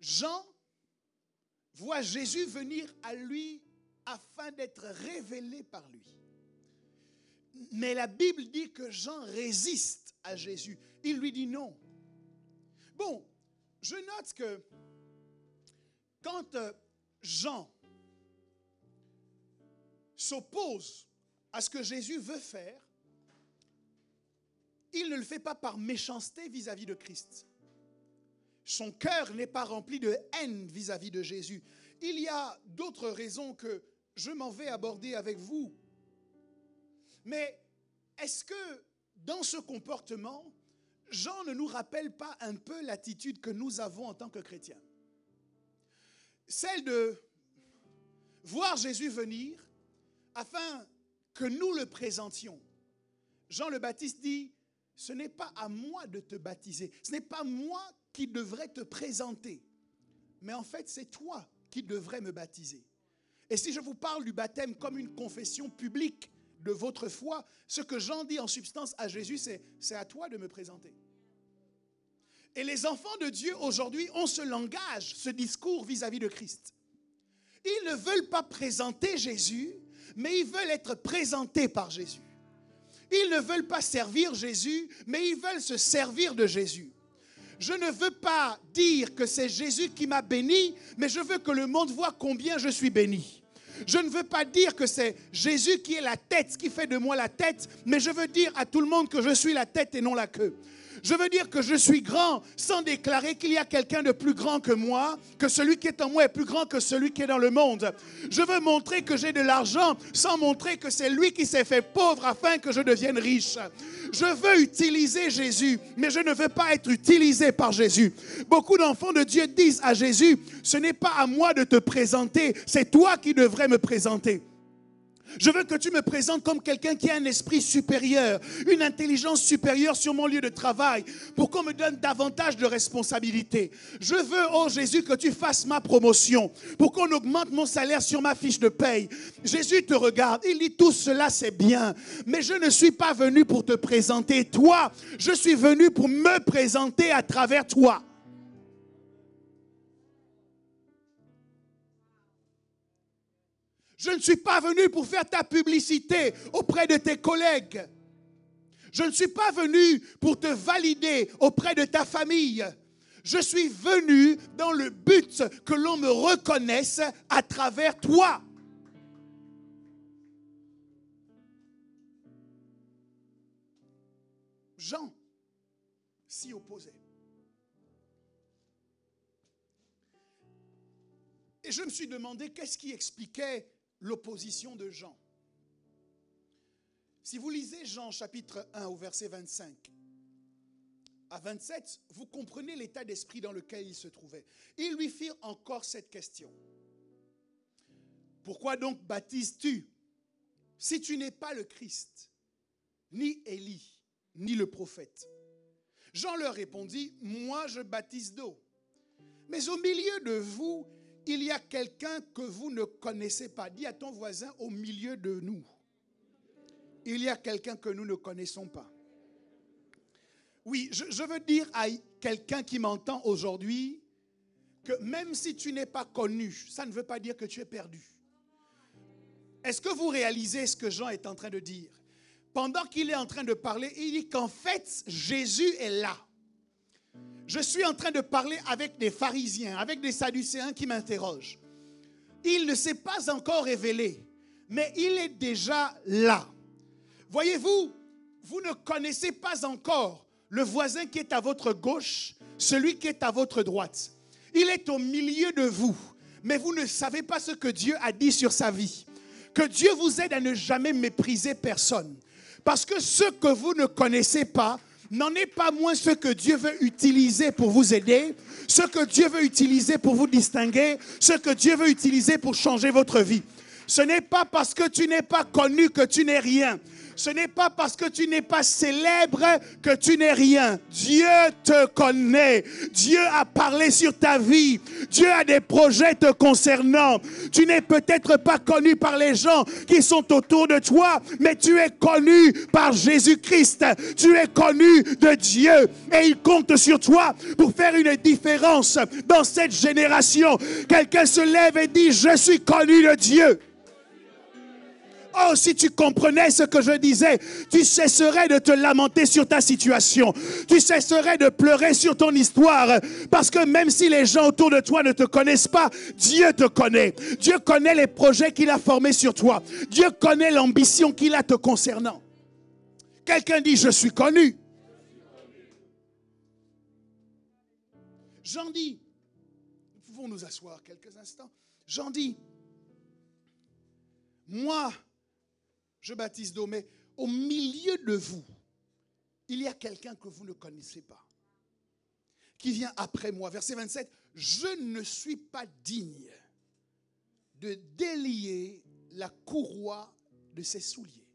Jean voit Jésus venir à lui afin d'être révélé par lui. Mais la Bible dit que Jean résiste à Jésus. Il lui dit non. Bon, je note que quand Jean s'oppose à ce que Jésus veut faire, il ne le fait pas par méchanceté vis-à-vis de Christ. Son cœur n'est pas rempli de haine vis-à-vis de Jésus. Il y a d'autres raisons que je m'en vais aborder avec vous. Mais est-ce que dans ce comportement, Jean ne nous rappelle pas un peu l'attitude que nous avons en tant que chrétiens? Celle de voir Jésus venir afin que nous le présentions. Jean le Baptiste dit, ce n'est pas à moi de te baptiser, ce n'est pas moi qui devrait te présenter. Mais en fait, c'est toi qui devrais me baptiser. Et si je vous parle du baptême comme une confession publique de votre foi, ce que Jean dit en substance à Jésus, c'est à toi de me présenter. Et les enfants de Dieu aujourd'hui ont ce langage, ce discours vis-à-vis de Christ. Ils ne veulent pas présenter Jésus, mais ils veulent être présentés par Jésus. Ils ne veulent pas servir Jésus, mais ils veulent se servir de Jésus. Je ne veux pas dire que c'est Jésus qui m'a béni, mais je veux que le monde voit combien je suis béni. Je ne veux pas dire que c'est Jésus qui est la tête, qui fait de moi la tête, mais je veux dire à tout le monde que je suis la tête et non la queue. Je veux dire que je suis grand sans déclarer qu'il y a quelqu'un de plus grand que moi, que celui qui est en moi est plus grand que celui qui est dans le monde. Je veux montrer que j'ai de l'argent sans montrer que c'est lui qui s'est fait pauvre afin que je devienne riche. Je veux utiliser Jésus, mais je ne veux pas être utilisé par Jésus. Beaucoup d'enfants de Dieu disent à Jésus, ce n'est pas à moi de te présenter, c'est toi qui devrais me présenter. Je veux que tu me présentes comme quelqu'un qui a un esprit supérieur, une intelligence supérieure sur mon lieu de travail, pour qu'on me donne davantage de responsabilités. Je veux, oh Jésus, que tu fasses ma promotion, pour qu'on augmente mon salaire sur ma fiche de paye. Jésus te regarde, il dit tout cela c'est bien, mais je ne suis pas venu pour te présenter toi, je suis venu pour me présenter à travers toi. Je ne suis pas venu pour faire ta publicité auprès de tes collègues. Je ne suis pas venu pour te valider auprès de ta famille. Je suis venu dans le but que l'on me reconnaisse à travers toi. Jean s'y opposait. Et je me suis demandé qu'est-ce qui expliquait l'opposition de Jean. Si vous lisez Jean chapitre 1 au verset 25 à 27, vous comprenez l'état d'esprit dans lequel il se trouvait. Ils lui firent encore cette question. Pourquoi donc baptises-tu si tu n'es pas le Christ, ni Élie, ni le prophète? Jean leur répondit, moi je baptise d'eau. Mais au milieu de vous, il y a quelqu'un que vous ne connaissez pas. Dis à ton voisin, au milieu de nous, il y a quelqu'un que nous ne connaissons pas. Oui, je veux dire à quelqu'un qui m'entend aujourd'hui que même si tu n'es pas connu, ça ne veut pas dire que tu es perdu. Est-ce que vous réalisez ce que Jean est en train de dire? Pendant qu'il est en train de parler, il dit qu'en fait, Jésus est là. Je suis en train de parler avec des pharisiens, avec des sadducéens qui m'interrogent. Il ne s'est pas encore révélé, mais il est déjà là. Voyez-vous, vous ne connaissez pas encore le voisin qui est à votre gauche, celui qui est à votre droite. Il est au milieu de vous, mais vous ne savez pas ce que Dieu a dit sur sa vie. Que Dieu vous aide à ne jamais mépriser personne. Parce que ce que vous ne connaissez pas, n'en est pas moins ce que Dieu veut utiliser pour vous aider, ce que Dieu veut utiliser pour vous distinguer, ce que Dieu veut utiliser pour changer votre vie. Ce n'est pas parce que tu n'es pas connu que tu n'es rien. Ce n'est pas parce que tu n'es pas célèbre que tu n'es rien. Dieu te connaît. Dieu a parlé sur ta vie. Dieu a des projets te concernant. Tu n'es peut-être pas connu par les gens qui sont autour de toi, mais tu es connu par Jésus-Christ. Tu es connu de Dieu et il compte sur toi pour faire une différence dans cette génération. Quelqu'un se lève et dit, je suis connu de Dieu. Oh, si tu comprenais ce que je disais, tu cesserais de te lamenter sur ta situation. Tu cesserais de pleurer sur ton histoire. Parce que même si les gens autour de toi ne te connaissent pas, Dieu te connaît. Dieu connaît les projets qu'il a formés sur toi. Dieu connaît l'ambition qu'il a te concernant. Quelqu'un dit, je suis connu. Jean dit, nous pouvons nous asseoir quelques instants. Jean dit, moi, je baptise d'eau, mais au milieu de vous, il y a quelqu'un que vous ne connaissez pas, qui vient après moi. Verset 27, je ne suis pas digne de délier la courroie de ses souliers.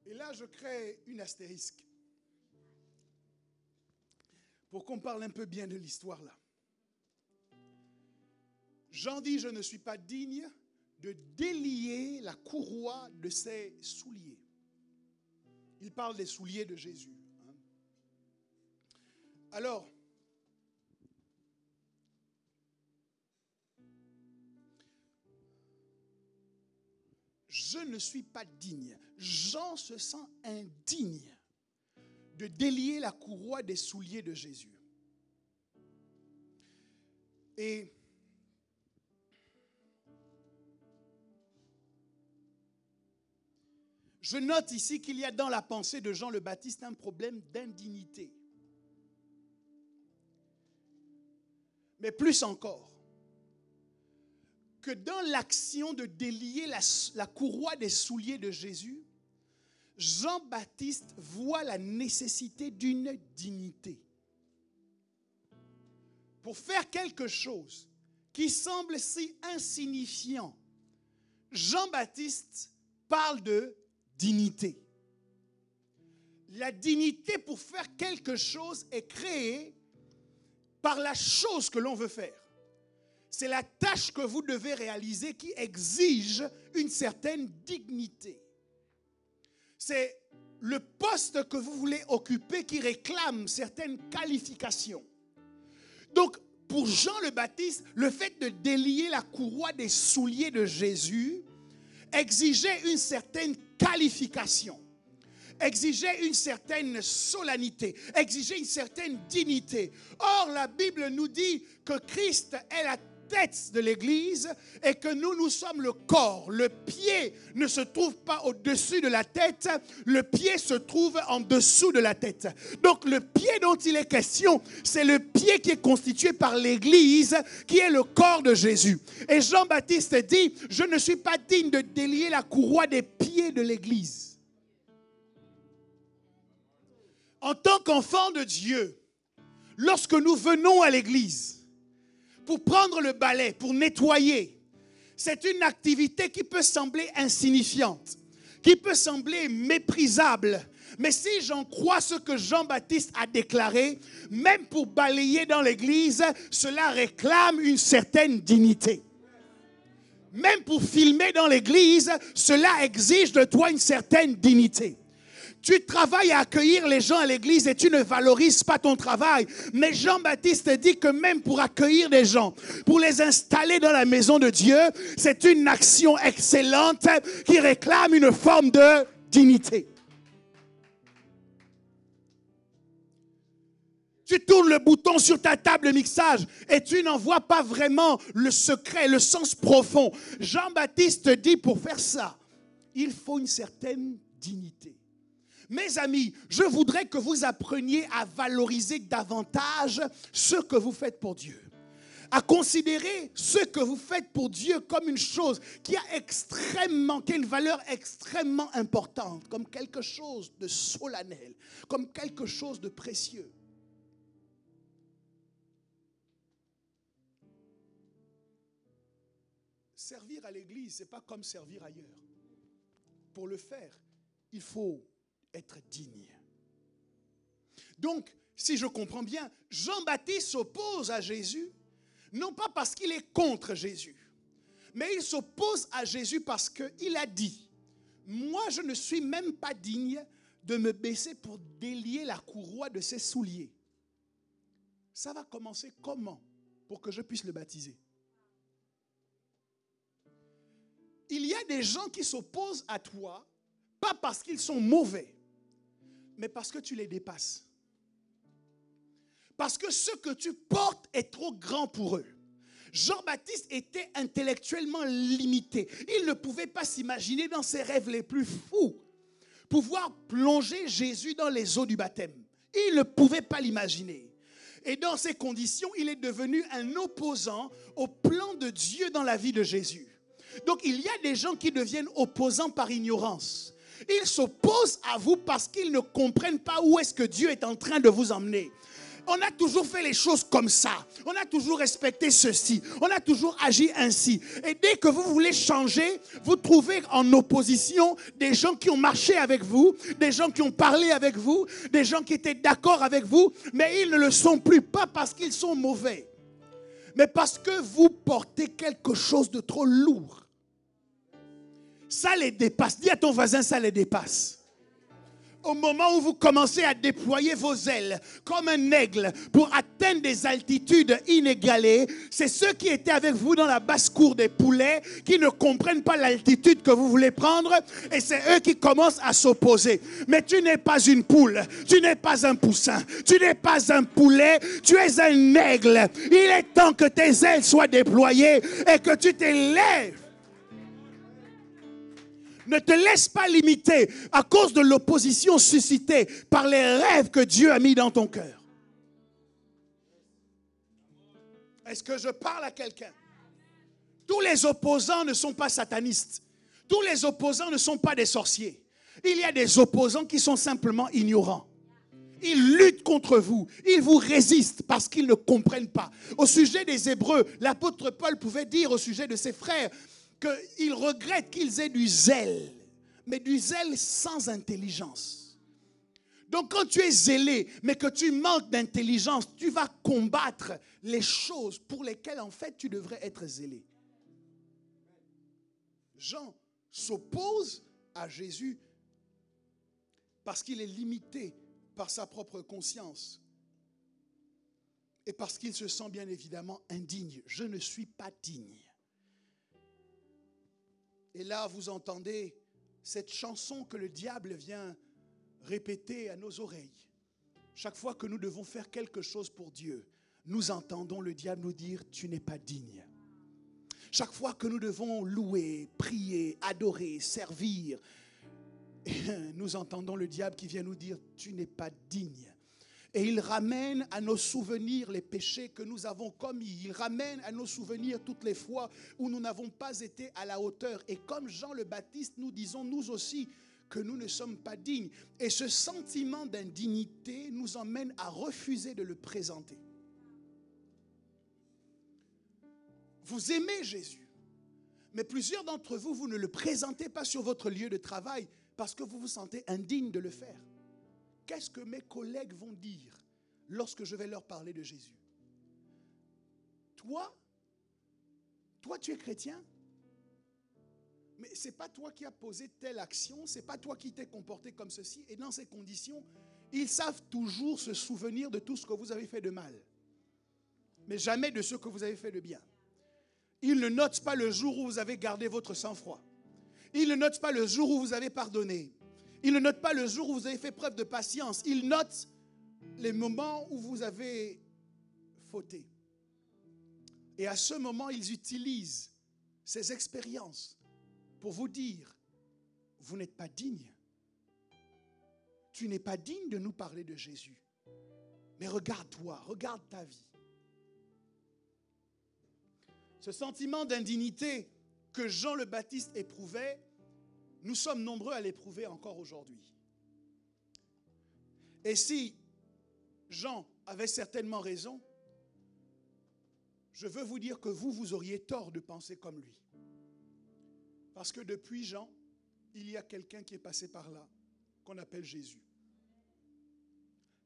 Et là, je crée une astérisque pour qu'on parle un peu bien de l'histoire là. Jean dit, je ne suis pas digne de délier la courroie de ses souliers. Il parle des souliers de Jésus. Alors, je ne suis pas digne. Jean se sent indigne de délier la courroie des souliers de Jésus. Et je note ici qu'il y a dans la pensée de Jean le Baptiste un problème d'indignité. Mais plus encore, que dans l'action de délier la courroie des souliers de Jésus, Jean-Baptiste voit la nécessité d'une dignité. Pour faire quelque chose qui semble si insignifiant, Jean-Baptiste parle de dignité. La dignité pour faire quelque chose est créée par la chose que l'on veut faire. C'est la tâche que vous devez réaliser qui exige une certaine dignité. C'est le poste que vous voulez occuper qui réclame certaines qualifications. Donc, pour Jean le Baptiste, le fait de délier la courroie des souliers de Jésus exigeait une certaine qualification, exigeait une certaine solennité, exigeait une certaine dignité. Or, la Bible nous dit que Christ est la tête de l'Église et que nous sommes le corps. Le pied ne se trouve pas au-dessus de la tête, le pied se trouve en dessous de la tête. Donc le pied dont il est question, c'est le pied qui est constitué par l'Église, qui est le corps de Jésus. Et Jean-Baptiste dit, je ne suis pas digne de délier la courroie des pieds de l'Église. En tant qu'enfant de Dieu, lorsque nous venons à l'Église, pour prendre le balai, pour nettoyer, c'est une activité qui peut sembler insignifiante, qui peut sembler méprisable. Mais si j'en crois ce que Jean-Baptiste a déclaré, même pour balayer dans l'église, cela réclame une certaine dignité. Même pour filmer dans l'église, cela exige de toi une certaine dignité. Tu travailles à accueillir les gens à l'église et tu ne valorises pas ton travail. Mais Jean-Baptiste dit que même pour accueillir des gens, pour les installer dans la maison de Dieu, c'est une action excellente qui réclame une forme de dignité. Tu tournes le bouton sur ta table de mixage et tu n'en vois pas vraiment le secret, le sens profond. Jean-Baptiste dit pour faire ça, il faut une certaine dignité. Mes amis, je voudrais que vous appreniez à valoriser davantage ce que vous faites pour Dieu. À considérer ce que vous faites pour Dieu comme une chose qui a une valeur extrêmement importante, comme quelque chose de solennel, comme quelque chose de précieux. Servir à l'église, ce n'est pas comme servir ailleurs. Pour le faire, il faut être digne. Donc, si je comprends bien, Jean-Baptiste s'oppose à Jésus, non pas parce qu'il est contre Jésus, mais il s'oppose à Jésus parce qu'il a dit, moi je ne suis même pas digne de me baisser pour délier la courroie de ses souliers. Ça va commencer comment pour que je puisse le baptiser? Il y a des gens qui s'opposent à toi, pas parce qu'ils sont mauvais, mais parce que tu les dépasses. Parce que ce que tu portes est trop grand pour eux. Jean-Baptiste était intellectuellement limité. Il ne pouvait pas s'imaginer dans ses rêves les plus fous pouvoir plonger Jésus dans les eaux du baptême. Il ne pouvait pas l'imaginer. Et dans ces conditions, il est devenu un opposant au plan de Dieu dans la vie de Jésus. Donc il y a des gens qui deviennent opposants par ignorance. Ils s'opposent à vous parce qu'ils ne comprennent pas où est-ce que Dieu est en train de vous emmener. On a toujours fait les choses comme ça. On a toujours respecté ceci. On a toujours agi ainsi. Et dès que vous voulez changer, vous trouvez en opposition des gens qui ont marché avec vous, des gens qui ont parlé avec vous, des gens qui étaient d'accord avec vous, mais ils ne le sont plus, pas parce qu'ils sont mauvais, mais parce que vous portez quelque chose de trop lourd. Ça les dépasse. Dis à ton voisin, ça les dépasse. Au moment où vous commencez à déployer vos ailes comme un aigle pour atteindre des altitudes inégalées, c'est ceux qui étaient avec vous dans la basse-cour des poulets qui ne comprennent pas l'altitude que vous voulez prendre et c'est eux qui commencent à s'opposer. Mais tu n'es pas une poule, tu n'es pas un poussin, tu n'es pas un poulet, tu es un aigle. Il est temps que tes ailes soient déployées et que tu t'élèves. Ne te laisse pas limiter à cause de l'opposition suscitée par les rêves que Dieu a mis dans ton cœur. Est-ce que je parle à quelqu'un? Tous les opposants ne sont pas satanistes. Tous les opposants ne sont pas des sorciers. Il y a des opposants qui sont simplement ignorants. Ils luttent contre vous. Ils vous résistent parce qu'ils ne comprennent pas. Au sujet des Hébreux, l'apôtre Paul pouvait dire au sujet de ses frères qu'il regrette qu'ils aient du zèle, mais du zèle sans intelligence. Donc quand tu es zélé, mais que tu manques d'intelligence, tu vas combattre les choses pour lesquelles en fait tu devrais être zélé. Jean s'oppose à Jésus parce qu'il est limité par sa propre conscience. et parce qu'il se sent bien évidemment indigne. Je ne suis pas digne. Et là, vous entendez cette chanson que le diable vient répéter à nos oreilles. Chaque fois que nous devons faire quelque chose pour Dieu, nous entendons le diable nous dire « Tu n'es pas digne ». Chaque fois que nous devons louer, prier, adorer, servir, nous entendons le diable qui vient nous dire « Tu n'es pas digne ». Et il ramène à nos souvenirs les péchés que nous avons commis. Il ramène à nos souvenirs toutes les fois où nous n'avons pas été à la hauteur. Et comme Jean le Baptiste, nous disons nous aussi que nous ne sommes pas dignes. Et ce sentiment d'indignité nous emmène à refuser de le présenter. Vous aimez Jésus, mais plusieurs d'entre vous, vous ne le présentez pas sur votre lieu de travail parce que vous vous sentez indigne de le faire. Qu'est-ce que mes collègues vont dire lorsque je vais leur parler de Jésus? Toi, tu es chrétien, mais ce n'est pas toi qui as posé telle action, ce n'est pas toi qui t'es comporté comme ceci. Et dans ces conditions, ils savent toujours se souvenir de tout ce que vous avez fait de mal, mais jamais de ce que vous avez fait de bien. Ils ne notent pas le jour où vous avez gardé votre sang-froid. Ils ne notent pas le jour où vous avez pardonné. Ils ne notent pas le jour où vous avez fait preuve de patience. Ils notent les moments où vous avez fauté. Et à ce moment, ils utilisent ces expériences pour vous dire, vous n'êtes pas digne. Tu n'es pas digne de nous parler de Jésus. Mais regarde-toi, regarde ta vie. Ce sentiment d'indignité que Jean le Baptiste éprouvait, nous sommes nombreux à l'éprouver encore aujourd'hui. Et si Jean avait certainement raison, je veux vous dire que vous auriez tort de penser comme lui. Parce que depuis Jean, il y a quelqu'un qui est passé par là, qu'on appelle Jésus.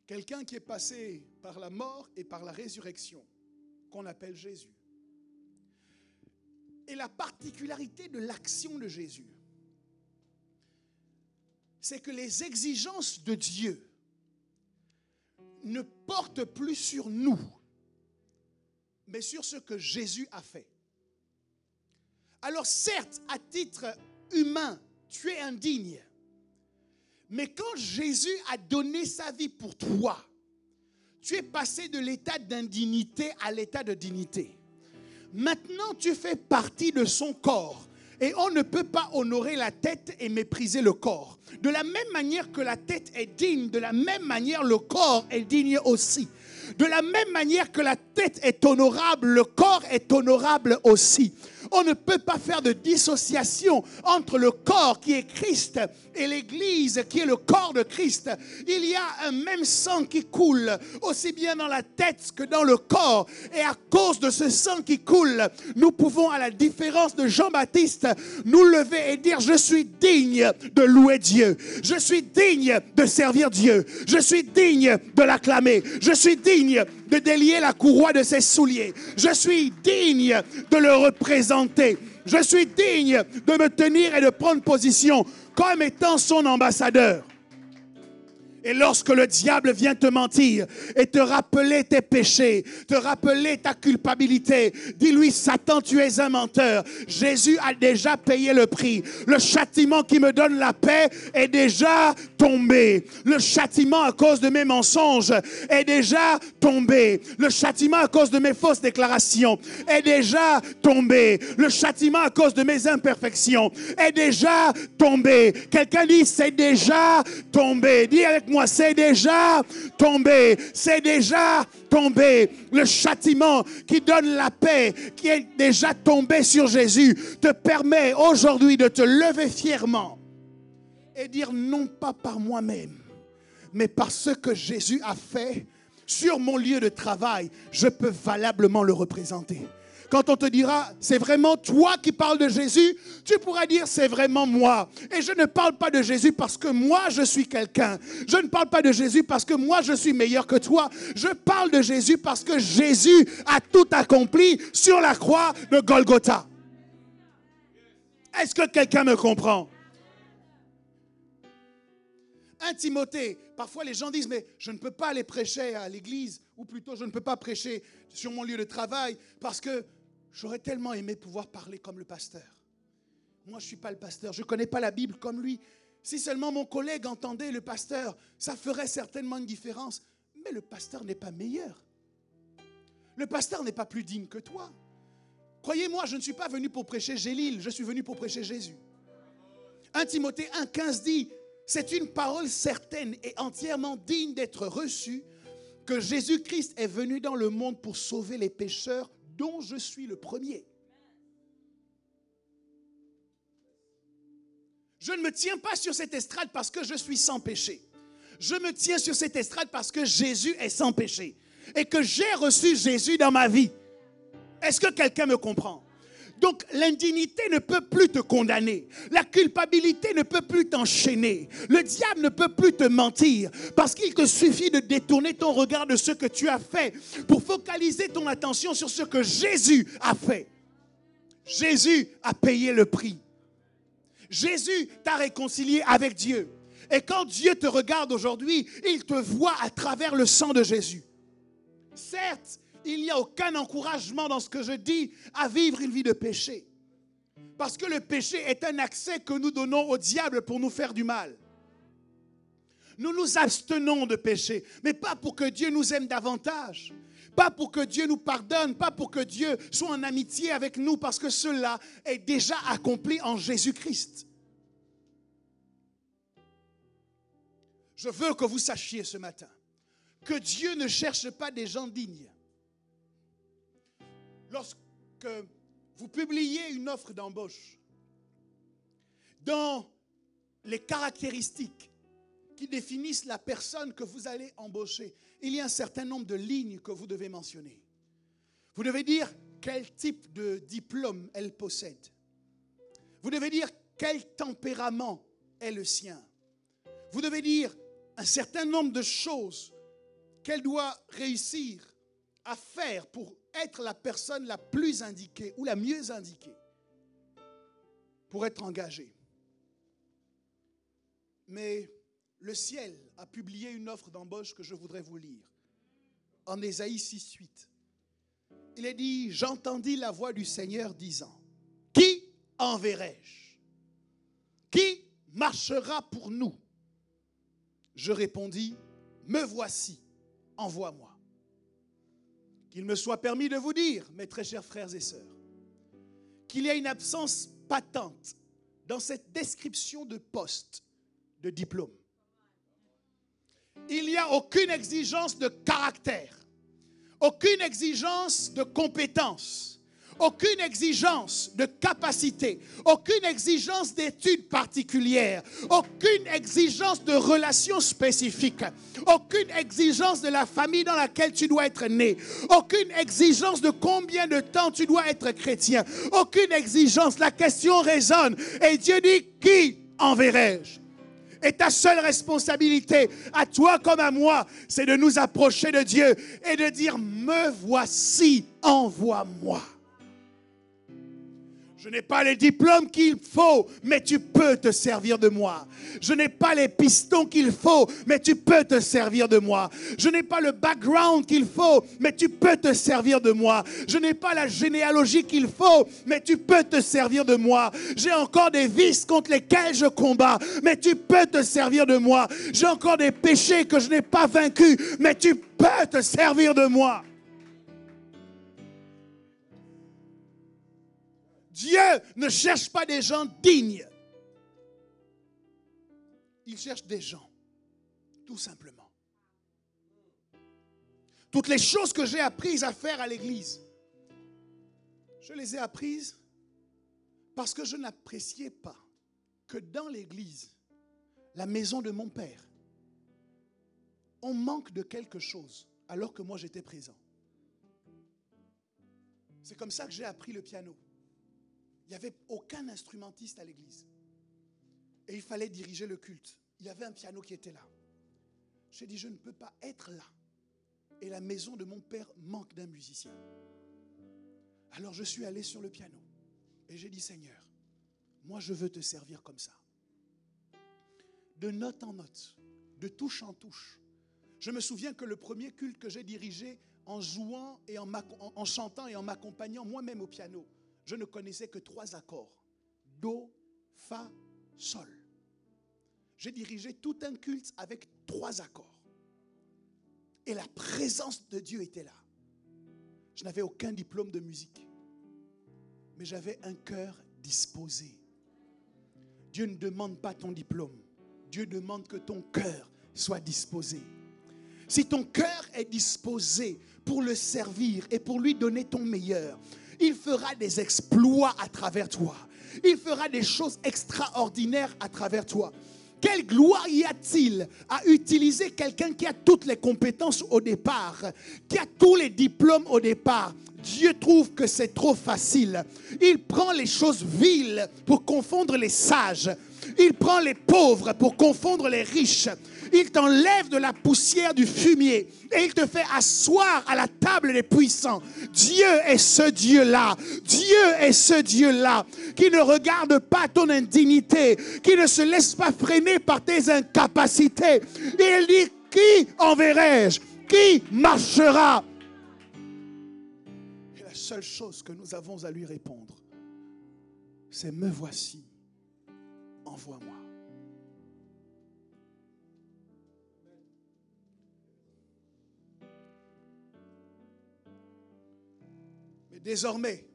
Quelqu'un qui est passé par la mort et par la résurrection, qu'on appelle Jésus. Et la particularité de l'action de Jésus, c'est que les exigences de Dieu ne portent plus sur nous, mais sur ce que Jésus a fait. Alors certes, à titre humain, tu es indigne, mais quand Jésus a donné sa vie pour toi, tu es passé de l'état d'indignité à l'état de dignité. Maintenant, tu fais partie de son corps. Et on ne peut pas honorer la tête et mépriser le corps. De la même manière que la tête est digne, de la même manière le corps est digne aussi. De la même manière que la tête est honorable, le corps est honorable aussi. On ne peut pas faire de dissociation entre le corps qui est Christ et l'Église qui est le corps de Christ. Il y a un même sang qui coule, aussi bien dans la tête que dans le corps. Et à cause de ce sang qui coule, nous pouvons, à la différence de Jean-Baptiste, nous lever et dire « Je suis digne de louer Dieu. Je suis digne de servir Dieu. Je suis digne de l'acclamer. Je suis digne de délier la courroie de ses souliers. Je suis digne de le représenter. Je suis digne de me tenir et de prendre position comme étant son ambassadeur. » Et lorsque le diable vient te mentir et te rappeler tes péchés, te rappeler ta culpabilité, dis-lui, Satan, tu es un menteur. Jésus a déjà payé le prix. Le châtiment qui me donne la paix est déjà tombé. Le châtiment à cause de mes mensonges est déjà tombé. Le châtiment à cause de mes fausses déclarations est déjà tombé. Le châtiment à cause de mes imperfections est déjà tombé. Quelqu'un dit, c'est déjà tombé. Dis avec moi, c'est déjà tombé, c'est déjà tombé. Le châtiment qui donne la paix, qui est déjà tombé sur Jésus, te permet aujourd'hui de te lever fièrement et dire non pas par moi-même, mais par ce que Jésus a fait sur mon lieu de travail, je peux valablement le représenter. Quand on te dira, c'est vraiment toi qui parles de Jésus, tu pourras dire, c'est vraiment moi. Et je ne parle pas de Jésus parce que moi, je suis quelqu'un. Je ne parle pas de Jésus parce que moi, je suis meilleur que toi. Je parle de Jésus parce que Jésus a tout accompli sur la croix de Golgotha. Est-ce que quelqu'un me comprend? 1 Timothée, parfois les gens disent, mais je ne peux pas aller prêcher à l'église, ou plutôt je ne peux pas prêcher sur mon lieu de travail, parce que j'aurais tellement aimé pouvoir parler comme le pasteur. Moi, je ne suis pas le pasteur, je ne connais pas la Bible comme lui. Si seulement mon collègue entendait le pasteur, ça ferait certainement une différence. Mais le pasteur n'est pas meilleur. Le pasteur n'est pas plus digne que toi. Croyez-moi, je ne suis pas venu pour prêcher Gélil, je suis venu pour prêcher Jésus. 1 Timothée 1,15 dit, c'est une parole certaine et entièrement digne d'être reçue, que Jésus-Christ est venu dans le monde pour sauver les pécheurs, dont je suis le premier. Je ne me tiens pas sur cette estrade parce que je suis sans péché. Je me tiens sur cette estrade parce que Jésus est sans péché et que j'ai reçu Jésus dans ma vie. Est-ce que quelqu'un me comprend? Donc l'indignité ne peut plus te condamner. La culpabilité ne peut plus t'enchaîner. Le diable ne peut plus te mentir parce qu'il te suffit de détourner ton regard de ce que tu as fait pour focaliser ton attention sur ce que Jésus a fait. Jésus a payé le prix. Jésus t'a réconcilié avec Dieu. Et quand Dieu te regarde aujourd'hui, il te voit à travers le sang de Jésus. Certes, il n'y a aucun encouragement dans ce que je dis à vivre une vie de péché. Parce que le péché est un accès que nous donnons au diable pour nous faire du mal. Nous nous abstenons de pécher, mais pas pour que Dieu nous aime davantage. Pas pour que Dieu nous pardonne, pas pour que Dieu soit en amitié avec nous, parce que cela est déjà accompli en Jésus-Christ. Je veux que vous sachiez ce matin que Dieu ne cherche pas des gens dignes. Lorsque vous publiez une offre d'embauche, dans les caractéristiques qui définissent la personne que vous allez embaucher, il y a un certain nombre de lignes que vous devez mentionner. Vous devez dire quel type de diplôme elle possède. Vous devez dire quel tempérament est le sien. Vous devez dire un certain nombre de choses qu'elle doit réussir à faire pour être la personne la plus indiquée ou la mieux indiquée pour être engagée. Mais le ciel a publié une offre d'embauche que je voudrais vous lire. En Ésaïe 6,8. Il est dit, j'entendis la voix du Seigneur disant, qui enverrai-je? Qui marchera pour nous? Je répondis, me voici, envoie-moi. Qu'il me soit permis de vous dire, mes très chers frères et sœurs, qu'il y a une absence patente dans cette description de poste, de diplôme. Il n'y a aucune exigence de caractère, aucune exigence de compétence, aucune exigence de capacité, aucune exigence d'études particulières, aucune exigence de relations spécifiques, aucune exigence de la famille dans laquelle tu dois être né, aucune exigence de combien de temps tu dois être chrétien, aucune exigence. La question résonne et Dieu dit, qui enverrai-je? Et ta seule responsabilité, à toi comme à moi, c'est de nous approcher de Dieu et de dire, me voici, envoie-moi. Je n'ai pas les diplômes qu'il faut, mais tu peux te servir de moi. Je n'ai pas les pistons qu'il faut, mais tu peux te servir de moi. Je n'ai pas le background qu'il faut, mais tu peux te servir de moi. Je n'ai pas la généalogie qu'il faut, mais tu peux te servir de moi. J'ai encore des vices contre lesquels je combats, mais tu peux te servir de moi. J'ai encore des péchés que je n'ai pas vaincus, mais tu peux te servir de moi. Dieu ne cherche pas des gens dignes. Il cherche des gens, tout simplement. Toutes les choses que j'ai apprises à faire à l'église, je les ai apprises parce que je n'appréciais pas que dans l'église, la maison de mon père, on manque de quelque chose alors que moi j'étais présent. C'est comme ça que j'ai appris le piano. Il n'y avait aucun instrumentiste à l'église. Et il fallait diriger le culte. Il y avait un piano qui était là. J'ai dit, je ne peux pas être là. Et la maison de mon père manque d'un musicien. Alors je suis allé sur le piano. Et j'ai dit, Seigneur, moi je veux te servir comme ça. De note en note, de touche en touche. Je me souviens que le premier culte que j'ai dirigé en jouant et en chantant et en m'accompagnant moi-même au piano, je ne connaissais que 3 accords. Do, Fa, Sol. J'ai dirigé tout un culte avec 3 accords. Et la présence de Dieu était là. Je n'avais aucun diplôme de musique. Mais j'avais un cœur disposé. Dieu ne demande pas ton diplôme. Dieu demande que ton cœur soit disposé. Si ton cœur est disposé pour le servir et pour lui donner ton meilleur, il fera des exploits à travers toi. Il fera des choses extraordinaires à travers toi. Quelle gloire y a-t-il à utiliser quelqu'un qui a toutes les compétences au départ, qui a tous les diplômes au départ? Dieu trouve que c'est trop facile. Il prend les choses viles pour confondre les sages. Il prend les pauvres pour confondre les riches. Il t'enlève de la poussière du fumier et il te fait asseoir à la table des puissants. Dieu est ce Dieu-là. Dieu est ce Dieu-là qui ne regarde pas ton indignité, qui ne se laisse pas freiner par tes incapacités. Il dit, qui enverrai-je? Qui marchera? Et la seule chose que nous avons à lui répondre, c'est me voici, envoie-moi. Mais désormais,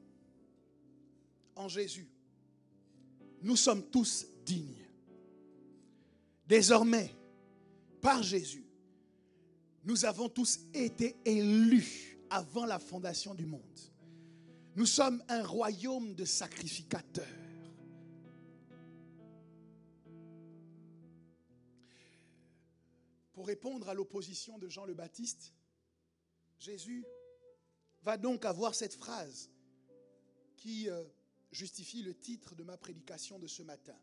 en Jésus, nous sommes tous dignes. Désormais, par Jésus, nous avons tous été élus avant la fondation du monde. Nous sommes un royaume de sacrificateurs. Pour répondre à l'opposition de Jean le Baptiste, Jésus va donc avoir cette phrase qui justifie le titre de ma prédication de ce matin.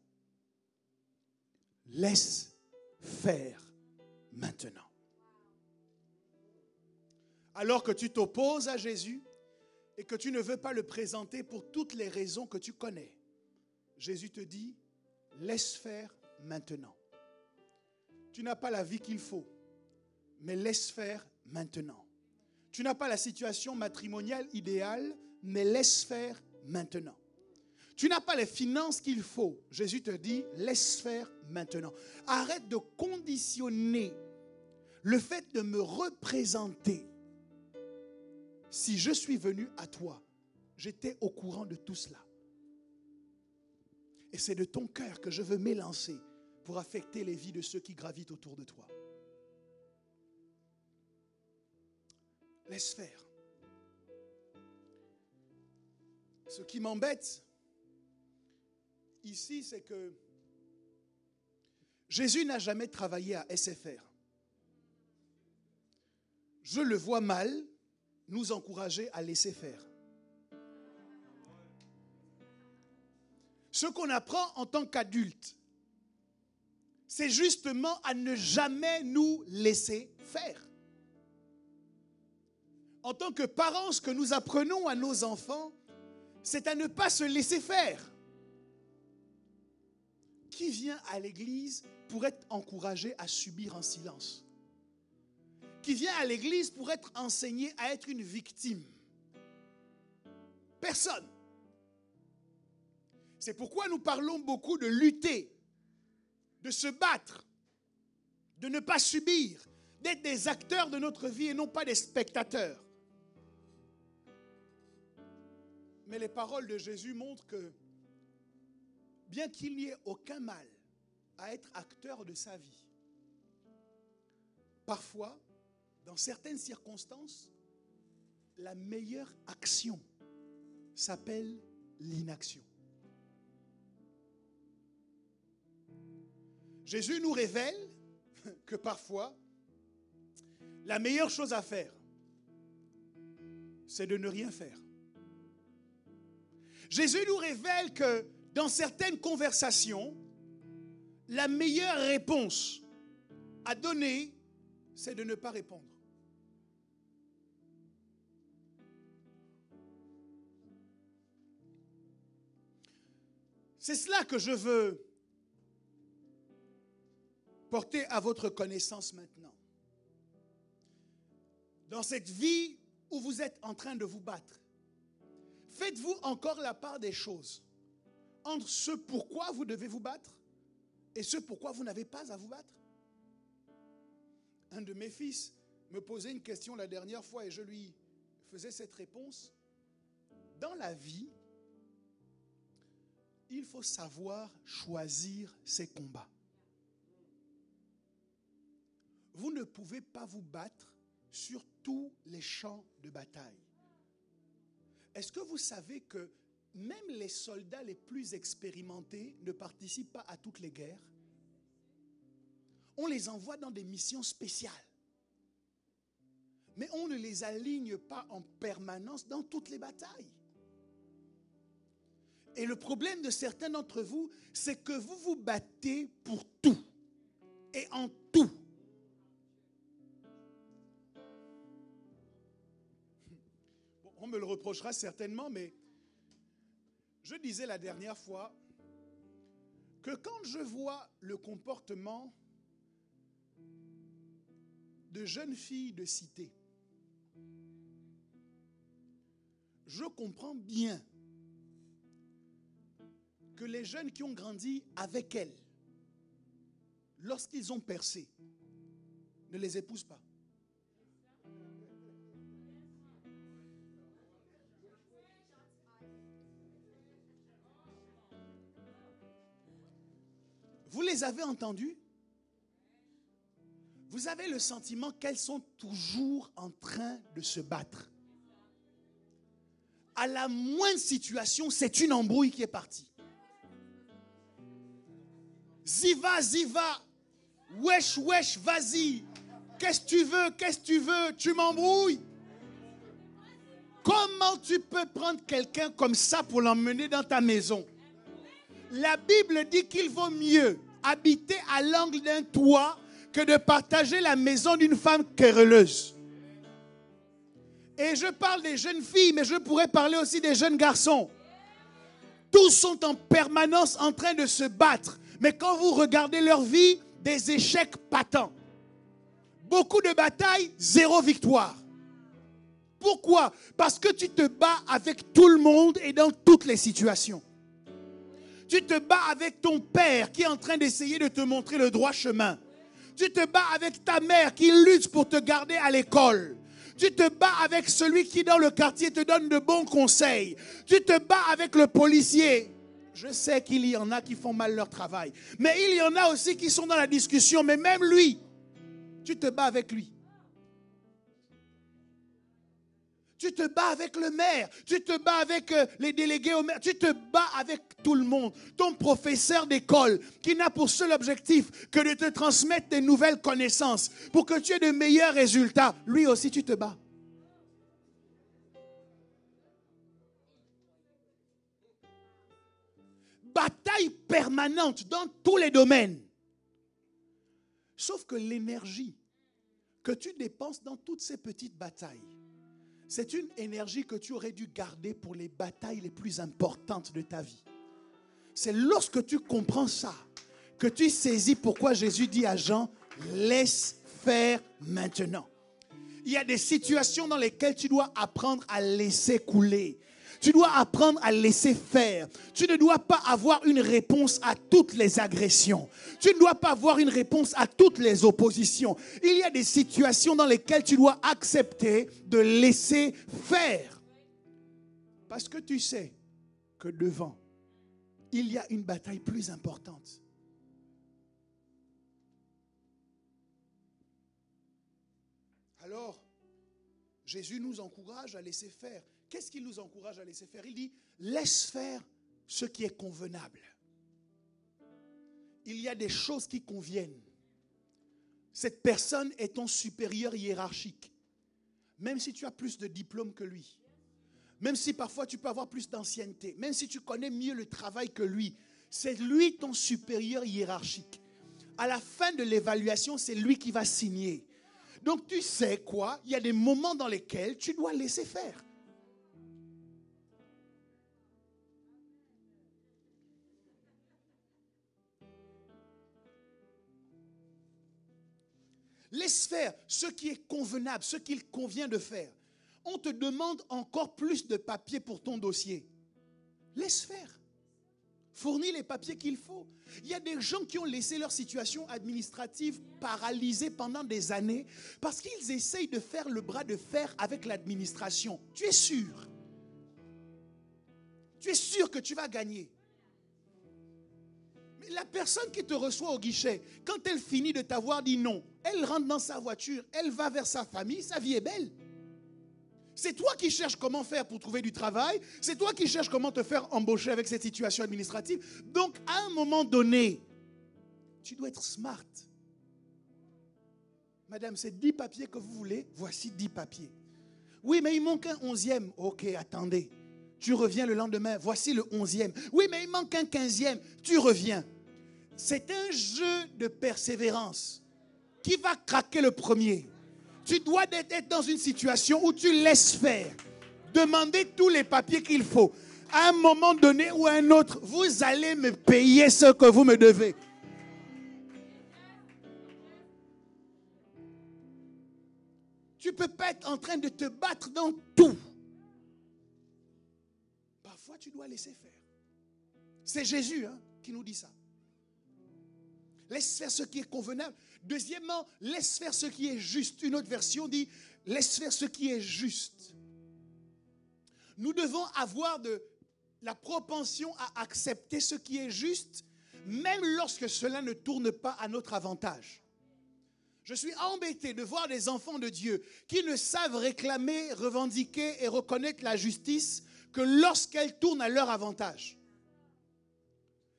Laisse faire maintenant. Alors que tu t'opposes à Jésus et que tu ne veux pas le présenter pour toutes les raisons que tu connais, Jésus te dit, laisse faire maintenant. Tu n'as pas la vie qu'il faut, mais laisse faire maintenant. Tu n'as pas la situation matrimoniale idéale, mais laisse faire maintenant. Tu n'as pas les finances qu'il faut. Jésus te dit, laisse faire maintenant. Arrête de conditionner le fait de me représenter. Si je suis venu à toi, j'étais au courant de tout cela. Et c'est de ton cœur que je veux m'élancer pour affecter les vies de ceux qui gravitent autour de toi. Laisse faire. Ce qui m'embête ici, c'est que Jésus n'a jamais travaillé à SFR. Je le vois mal nous encourager à laisser faire. Ce qu'on apprend en tant qu'adulte, c'est justement à ne jamais nous laisser faire. En tant que parents, ce que nous apprenons à nos enfants, c'est à ne pas se laisser faire. Qui vient à l'église pour être encouragé à subir en silence? Qui vient à l'église pour être enseigné à être une victime? Personne. C'est pourquoi nous parlons beaucoup de lutter, de se battre, de ne pas subir, d'être des acteurs de notre vie et non pas des spectateurs. Mais les paroles de Jésus montrent que bien qu'il n'y ait aucun mal à être acteur de sa vie, parfois, dans certaines circonstances, la meilleure action s'appelle l'inaction. Jésus nous révèle que parfois, la meilleure chose à faire, c'est de ne rien faire. Jésus nous révèle que dans certaines conversations, la meilleure réponse à donner, c'est de ne pas répondre. C'est cela que je veux portez à votre connaissance maintenant. Dans cette vie où vous êtes en train de vous battre, faites-vous encore la part des choses entre ce pourquoi vous devez vous battre et ce pourquoi vous n'avez pas à vous battre? Un de mes fils me posait une question la dernière fois et je lui faisais cette réponse. Dans la vie, il faut savoir choisir ses combats. Vous ne pouvez pas vous battre sur tous les champs de bataille. Est-ce que vous savez que même les soldats les plus expérimentés ne participent pas à toutes les guerres? On les envoie dans des missions spéciales. Mais on ne les aligne pas en permanence dans toutes les batailles. Et le problème de certains d'entre vous, c'est que vous vous battez pour tout et en tout. Bon, on me le reprochera certainement, mais je disais la dernière fois que quand je vois le comportement de jeunes filles de cité, je comprends bien que les jeunes qui ont grandi avec elles, lorsqu'ils ont percé, ne les épousent pas. Vous les avez entendues? Vous avez le sentiment qu'elles sont toujours en train de se battre. À la moindre situation, c'est une embrouille qui est partie. Ziva, ziva, wesh, wesh, vas-y. Qu'est-ce que tu veux, tu m'embrouilles. Comment tu peux prendre quelqu'un comme ça pour l'emmener dans ta maison? La Bible dit qu'il vaut mieux habiter à l'angle d'un toit que de partager la maison d'une femme querelleuse. Et je parle des jeunes filles, mais je pourrais parler aussi des jeunes garçons. Tous sont en permanence en train de se battre. Mais quand vous regardez leur vie, des échecs patents. Beaucoup de batailles, zéro victoire. Pourquoi? Parce que tu te bats avec tout le monde et dans toutes les situations. Tu te bats avec ton père qui est en train d'essayer de te montrer le droit chemin. Tu te bats avec ta mère qui lutte pour te garder à l'école. Tu te bats avec celui qui dans le quartier te donne de bons conseils. Tu te bats avec le policier. Je sais qu'il y en a qui font mal leur travail. Mais il y en a aussi qui sont dans la discussion. Mais même lui, tu te bats avec lui. Tu te bats avec le maire, tu te bats avec les délégués au maire, tu te bats avec tout le monde. Ton professeur d'école qui n'a pour seul objectif que de te transmettre des nouvelles connaissances pour que tu aies de meilleurs résultats. Lui aussi, tu te bats. Bataille permanente dans tous les domaines. Sauf que l'énergie que tu dépenses dans toutes ces petites batailles, c'est une énergie que tu aurais dû garder pour les batailles les plus importantes de ta vie. C'est lorsque tu comprends ça que tu saisis pourquoi Jésus dit à Jean, laisse faire maintenant. Il y a des situations dans lesquelles tu dois apprendre à laisser couler. Tu dois apprendre à laisser faire. Tu ne dois pas avoir une réponse à toutes les agressions. Tu ne dois pas avoir une réponse à toutes les oppositions. Il y a des situations dans lesquelles tu dois accepter de laisser faire. Parce que tu sais que devant, il y a une bataille plus importante. Alors, Jésus nous encourage à laisser faire. Qu'est-ce qu'il nous encourage à laisser faire? Il dit, laisse faire ce qui est convenable. Il y a des choses qui conviennent. Cette personne est ton supérieur hiérarchique. Même si tu as plus de diplômes que lui. Même si parfois tu peux avoir plus d'ancienneté. Même si tu connais mieux le travail que lui. C'est lui ton supérieur hiérarchique. À la fin de l'évaluation, c'est lui qui va signer. Donc tu sais quoi? Il y a des moments dans lesquels tu dois laisser faire. Laisse faire ce qui est convenable, ce qu'il convient de faire. On te demande encore plus de papiers pour ton dossier. Laisse faire. Fournis les papiers qu'il faut. Il y a des gens qui ont laissé leur situation administrative paralysée pendant des années parce qu'ils essayent de faire le bras de fer avec l'administration. Tu es sûr? Tu es sûr que tu vas gagner? Mais la personne qui te reçoit au guichet, quand elle finit de t'avoir dit non, elle rentre dans sa voiture, elle va vers sa famille, sa vie est belle. C'est toi qui cherches comment faire pour trouver du travail. C'est toi qui cherches comment te faire embaucher avec cette situation administrative. Donc, à un moment donné, tu dois être smart. Madame, c'est 10 papiers que vous voulez. Voici 10 papiers. Oui, mais il manque un 11e. Ok, attendez. Tu reviens le lendemain. Voici le 11e. Oui, mais il manque un 15e. Tu reviens. C'est un jeu de persévérance. Qui va craquer le premier? Tu dois être dans une situation où tu laisses faire. Demandez tous les papiers qu'il faut. À un moment donné ou à un autre, vous allez me payer ce que vous me devez. Tu ne peux pas être en train de te battre dans tout. Parfois, tu dois laisser faire. C'est Jésus qui nous dit ça. Laisse faire ce qui est convenable. Deuxièmement, laisse faire ce qui est juste. Une autre version dit, laisse faire ce qui est juste. Nous devons avoir la propension à accepter ce qui est juste, même lorsque cela ne tourne pas à notre avantage. Je suis embêté de voir des enfants de Dieu qui ne savent réclamer, revendiquer et reconnaître la justice que lorsqu'elle tourne à leur avantage.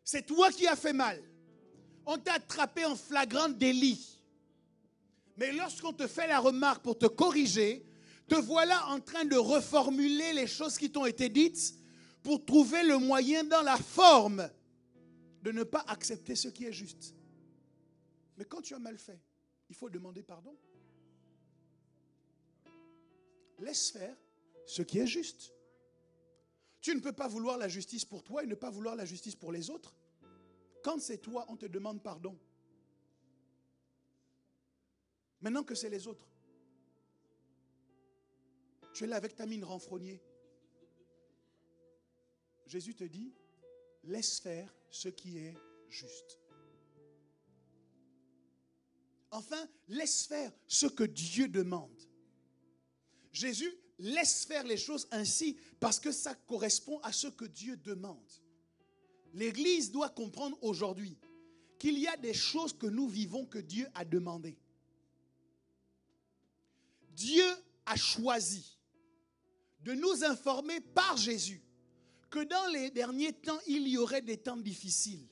C'est toi qui as fait mal. On t'a attrapé en flagrant délit. Mais lorsqu'on te fait la remarque pour te corriger, te voilà en train de reformuler les choses qui t'ont été dites pour trouver le moyen dans la forme de ne pas accepter ce qui est juste. Mais quand tu as mal fait, il faut demander pardon. Laisse faire ce qui est juste. Tu ne peux pas vouloir la justice pour toi et ne pas vouloir la justice pour les autres. Quand c'est toi, on te demande pardon. Maintenant que c'est les autres, tu es là avec ta mine renfrognée. Jésus te dit, laisse faire ce qui est juste. Enfin, laisse faire ce que Dieu demande. Jésus laisse faire les choses ainsi parce que ça correspond à ce que Dieu demande. L'Église doit comprendre aujourd'hui qu'il y a des choses que nous vivons que Dieu a demandées. Dieu a choisi de nous informer par Jésus que dans les derniers temps, il y aurait des temps difficiles.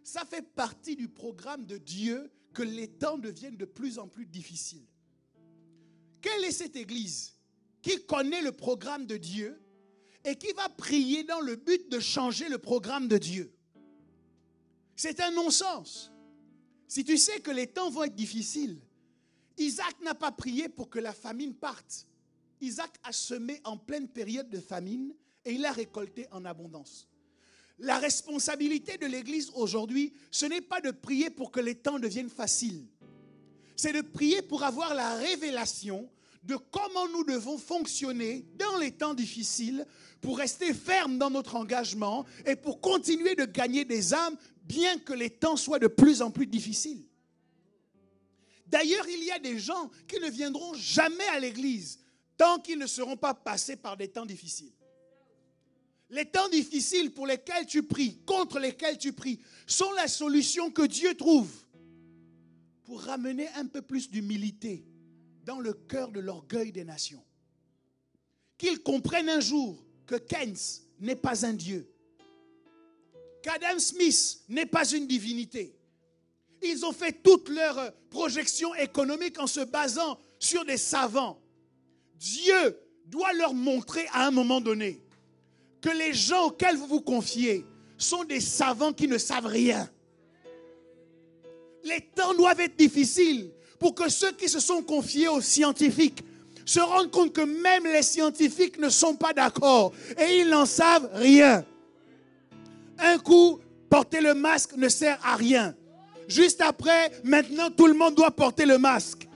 Ça fait partie du programme de Dieu que les temps deviennent de plus en plus difficiles. Quelle est cette Église qui connaît le programme de Dieu et qui va prier dans le but de changer le programme de Dieu? C'est un non-sens. Si tu sais que les temps vont être difficiles, Isaac n'a pas prié pour que la famine parte. Isaac a semé en pleine période de famine et il a récolté en abondance. La responsabilité de l'Église aujourd'hui, ce n'est pas de prier pour que les temps deviennent faciles. C'est de prier pour avoir la révélation de comment nous devons fonctionner dans les temps difficiles pour rester fermes dans notre engagement et pour continuer de gagner des âmes bien que les temps soient de plus en plus difficiles. D'ailleurs, il y a des gens qui ne viendront jamais à l'église tant qu'ils ne seront pas passés par des temps difficiles. Les temps difficiles pour lesquels tu pries, contre lesquels tu pries, sont la solution que Dieu trouve pour ramener un peu plus d'humilité dans le cœur de l'orgueil des nations. Qu'ils comprennent un jour que Keynes n'est pas un Dieu, qu'Adam Smith n'est pas une divinité. Ils ont fait toutes leurs projections économiques en se basant sur des savants. Dieu doit leur montrer à un moment donné que les gens auxquels vous vous confiez sont des savants qui ne savent rien. Les temps doivent être difficiles pour que ceux qui se sont confiés aux scientifiques se rendent compte que même les scientifiques ne sont pas d'accord et ils n'en savent rien. Un coup, porter le masque ne sert à rien. Juste après, maintenant tout le monde doit porter le masque.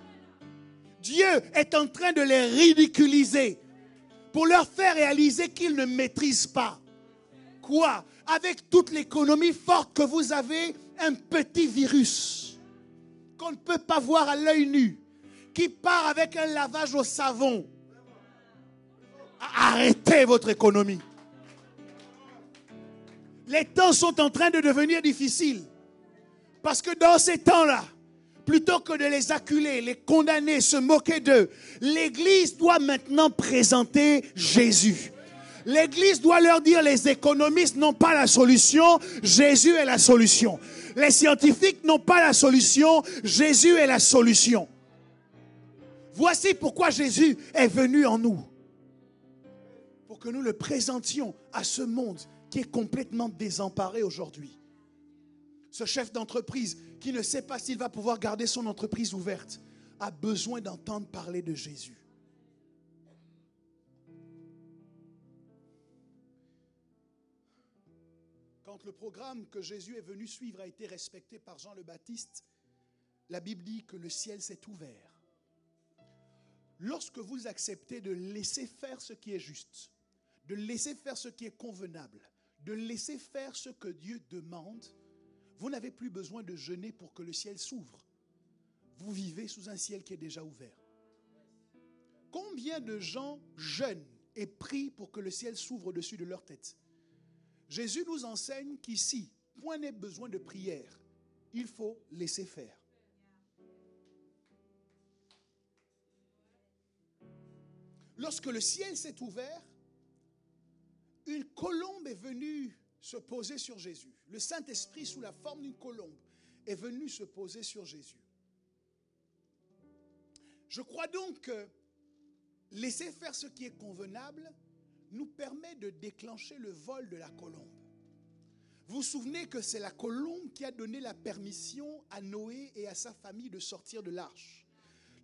Dieu est en train de les ridiculiser pour leur faire réaliser qu'ils ne maîtrisent pas. Quoi? Avec toute l'économie forte que vous avez, un petit virus qu'on ne peut pas voir à l'œil nu, qui part avec un lavage au savon. Arrêtez votre économie. Les temps sont en train de devenir difficiles. Parce que dans ces temps-là, plutôt que de les acculer, les condamner, se moquer d'eux, l'Église doit maintenant présenter Jésus. L'Église doit leur dire, les économistes n'ont pas la solution, Jésus est la solution. Les scientifiques n'ont pas la solution, Jésus est la solution. Voici pourquoi Jésus est venu en nous. Pour que nous le présentions à ce monde qui est complètement désemparé aujourd'hui. Ce chef d'entreprise qui ne sait pas s'il va pouvoir garder son entreprise ouverte a besoin d'entendre parler de Jésus. Quand le programme que Jésus est venu suivre a été respecté par Jean le Baptiste, la Bible dit que le ciel s'est ouvert. Lorsque vous acceptez de laisser faire ce qui est juste, de laisser faire ce qui est convenable, de laisser faire ce que Dieu demande, vous n'avez plus besoin de jeûner pour que le ciel s'ouvre. Vous vivez sous un ciel qui est déjà ouvert. Combien de gens jeûnent et prient pour que le ciel s'ouvre au-dessus de leur tête? Jésus nous enseigne qu'ici, point n'est besoin de prière. Il faut laisser faire. Lorsque le ciel s'est ouvert, une colombe est venue se poser sur Jésus. Le Saint-Esprit, sous la forme d'une colombe, est venu se poser sur Jésus. Je crois donc que laisser faire ce qui est convenable nous permet de déclencher le vol de la colombe. Vous vous souvenez que c'est la colombe qui a donné la permission à Noé et à sa famille de sortir de l'arche.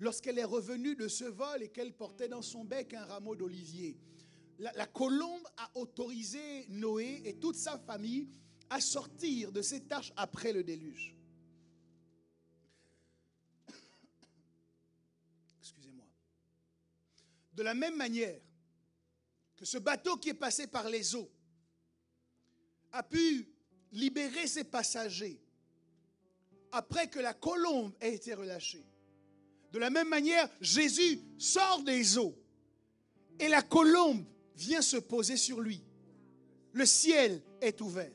Lorsqu'elle est revenue de ce vol et qu'elle portait dans son bec un rameau d'olivier, la colombe a autorisé Noé et toute sa famille à sortir de cette arche après le déluge. Excusez-moi. De la même manière que ce bateau qui est passé par les eaux a pu libérer ses passagers après que la colombe ait été relâchée. De la même manière, Jésus sort des eaux et la colombe vient se poser sur lui. Le ciel est ouvert.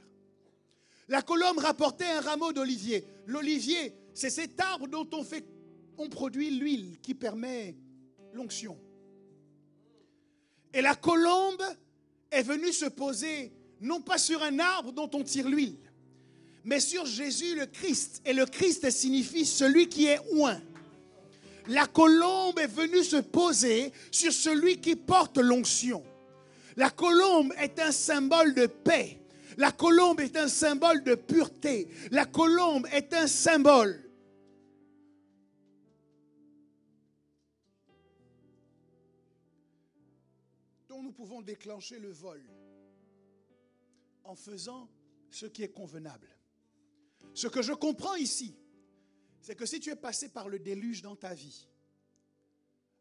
La colombe rapportait un rameau d'olivier. L'olivier, c'est cet arbre dont on produit l'huile qui permet l'onction. Et la colombe est venue se poser non pas sur un arbre dont on tire l'huile, mais sur Jésus le Christ. Et le Christ signifie celui qui est oint. La colombe est venue se poser sur celui qui porte l'onction. La colombe est un symbole de paix. La colombe est un symbole de pureté. La colombe est un symbole dont nous pouvons déclencher le vol en faisant ce qui est convenable. Ce que je comprends ici, c'est que si tu es passé par le déluge dans ta vie,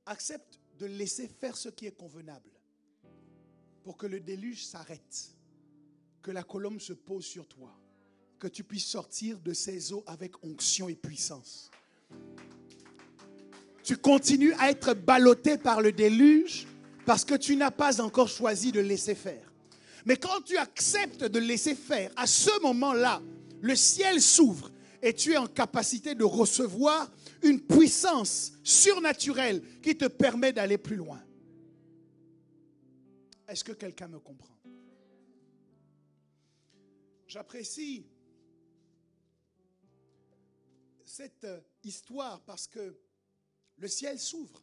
accepte de laisser faire ce qui est convenable pour que le déluge s'arrête, que la colombe se pose sur toi, que tu puisses sortir de ces eaux avec onction et puissance. Tu continues à être ballotté par le déluge parce que tu n'as pas encore choisi de laisser faire. Mais quand tu acceptes de laisser faire, à ce moment-là, le ciel s'ouvre et tu es en capacité de recevoir une puissance surnaturelle qui te permet d'aller plus loin. Est-ce que quelqu'un me comprend? J'apprécie cette histoire parce que le ciel s'ouvre.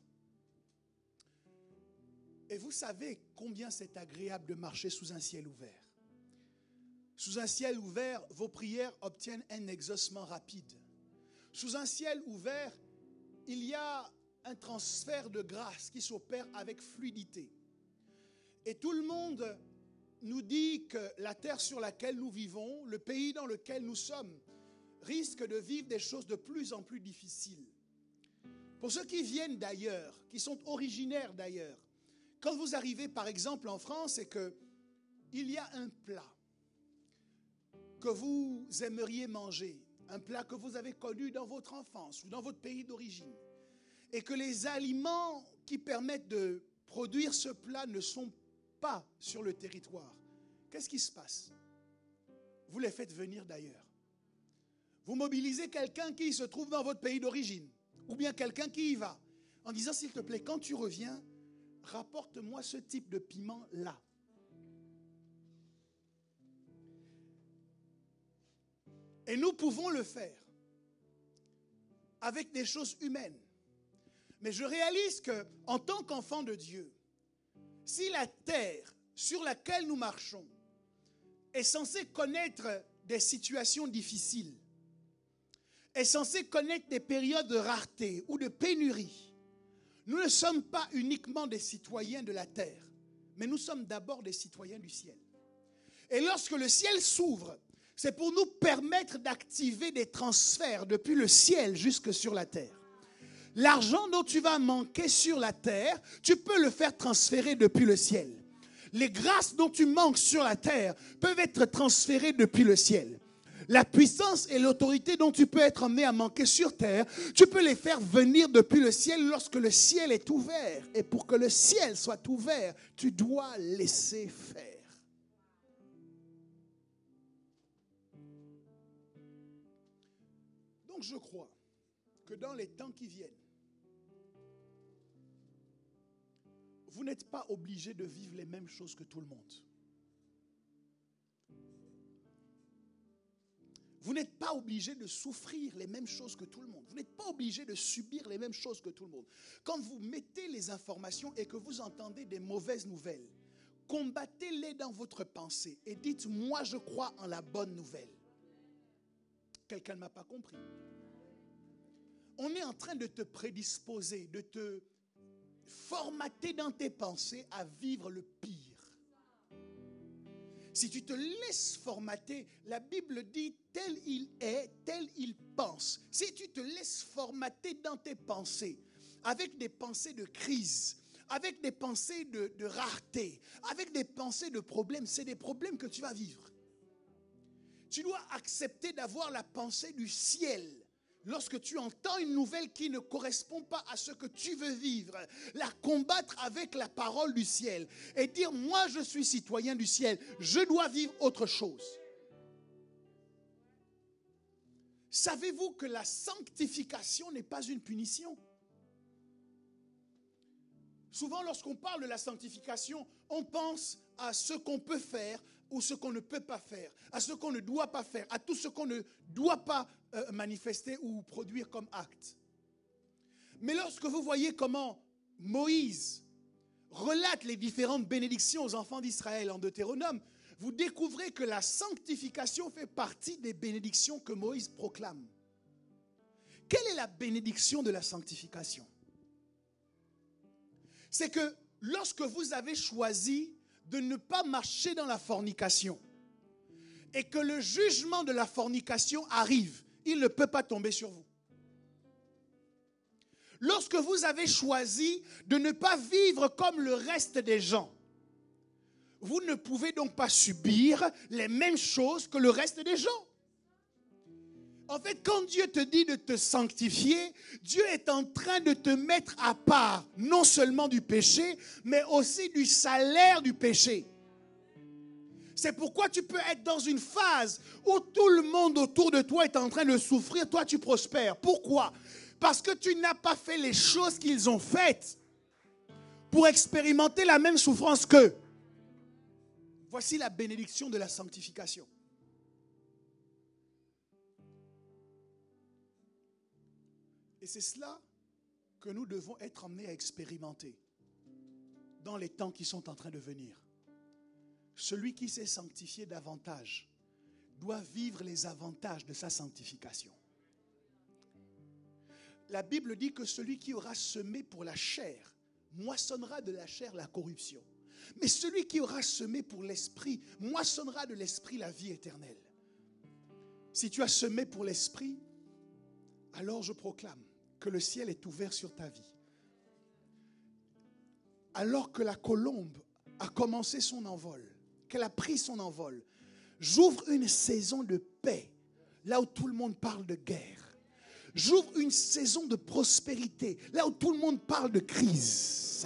Et vous savez combien c'est agréable de marcher sous un ciel ouvert. Sous un ciel ouvert, vos prières obtiennent un exaucement rapide. Sous un ciel ouvert, il y a un transfert de grâce qui s'opère avec fluidité. Et tout le monde nous dit que la terre sur laquelle nous vivons, le pays dans lequel nous sommes, risquent de vivre des choses de plus en plus difficiles. Pour ceux qui viennent d'ailleurs, qui sont originaires d'ailleurs, quand vous arrivez par exemple en France et qu'il y a un plat que vous aimeriez manger, un plat que vous avez connu dans votre enfance ou dans votre pays d'origine, et que les aliments qui permettent de produire ce plat ne sont pas sur le territoire, qu'est-ce qui se passe? Vous les faites venir d'ailleurs. Vous mobilisez quelqu'un qui se trouve dans votre pays d'origine, ou bien quelqu'un qui y va, en disant s'il te plaît, quand tu reviens, rapporte-moi ce type de piment-là. Et nous pouvons le faire avec des choses humaines. Mais je réalise qu'en tant qu'enfant de Dieu, si la terre sur laquelle nous marchons est censée connaître des situations difficiles, est censée connaître des périodes de rareté ou de pénurie, nous ne sommes pas uniquement des citoyens de la terre, mais nous sommes d'abord des citoyens du ciel. Et lorsque le ciel s'ouvre, c'est pour nous permettre d'activer des transferts depuis le ciel jusque sur la terre. L'argent dont tu vas manquer sur la terre, tu peux le faire transférer depuis le ciel. Les grâces dont tu manques sur la terre peuvent être transférées depuis le ciel. La puissance et l'autorité dont tu peux être amené à manquer sur terre, tu peux les faire venir depuis le ciel lorsque le ciel est ouvert. Et pour que le ciel soit ouvert, tu dois laisser faire. Donc je crois que dans les temps qui viennent, vous n'êtes pas obligé de vivre les mêmes choses que tout le monde. Vous n'êtes pas obligé de souffrir les mêmes choses que tout le monde. Vous n'êtes pas obligé de subir les mêmes choses que tout le monde. Quand vous mettez les informations et que vous entendez des mauvaises nouvelles, combattez-les dans votre pensée et dites, moi je crois en la bonne nouvelle. Quelqu'un ne m'a pas compris. On est en train de te prédisposer, de te formater dans tes pensées à vivre le pire. Si tu te laisses formater, la Bible dit tel il est, tel il pense. Si tu te laisses formater dans tes pensées, avec des pensées de crise, avec des pensées de rareté, avec des pensées de problèmes, c'est des problèmes que tu vas vivre. Tu dois accepter d'avoir la pensée du ciel. Lorsque tu entends une nouvelle qui ne correspond pas à ce que tu veux vivre, la combattre avec la parole du ciel et dire, moi je suis citoyen du ciel, je dois vivre autre chose. Savez-vous que la sanctification n'est pas une punition? Souvent lorsqu'on parle de la sanctification, on pense à ce qu'on peut faire ou ce qu'on ne peut pas faire, à ce qu'on ne doit pas faire, à tout ce qu'on ne doit pas manifester ou produire comme acte. Mais lorsque vous voyez comment Moïse relate les différentes bénédictions aux enfants d'Israël en Deutéronome, vous découvrez que la sanctification fait partie des bénédictions que Moïse proclame. Quelle est la bénédiction de la sanctification? C'est que lorsque vous avez choisi de ne pas marcher dans la fornication et que le jugement de la fornication arrive, il ne peut pas tomber sur vous. Lorsque vous avez choisi de ne pas vivre comme le reste des gens, vous ne pouvez donc pas subir les mêmes choses que le reste des gens. En fait, quand Dieu te dit de te sanctifier, Dieu est en train de te mettre à part, non seulement du péché, mais aussi du salaire du péché. C'est pourquoi tu peux être dans une phase où tout le monde autour de toi est en train de souffrir, toi tu prospères. Pourquoi? Parce que tu n'as pas fait les choses qu'ils ont faites pour expérimenter la même souffrance qu'eux. Voici la bénédiction de la sanctification. Et c'est cela que nous devons être amenés à expérimenter dans les temps qui sont en train de venir. Celui qui s'est sanctifié davantage doit vivre les avantages de sa sanctification. La Bible dit que celui qui aura semé pour la chair moissonnera de la chair la corruption. Mais celui qui aura semé pour l'esprit moissonnera de l'esprit la vie éternelle. Si tu as semé pour l'esprit, alors je proclame que le ciel est ouvert sur ta vie. Alors que la colombe a commencé son envol, qu'elle a pris son envol, j'ouvre une saison de paix, là où tout le monde parle de guerre. J'ouvre une saison de prospérité, là où tout le monde parle de crise.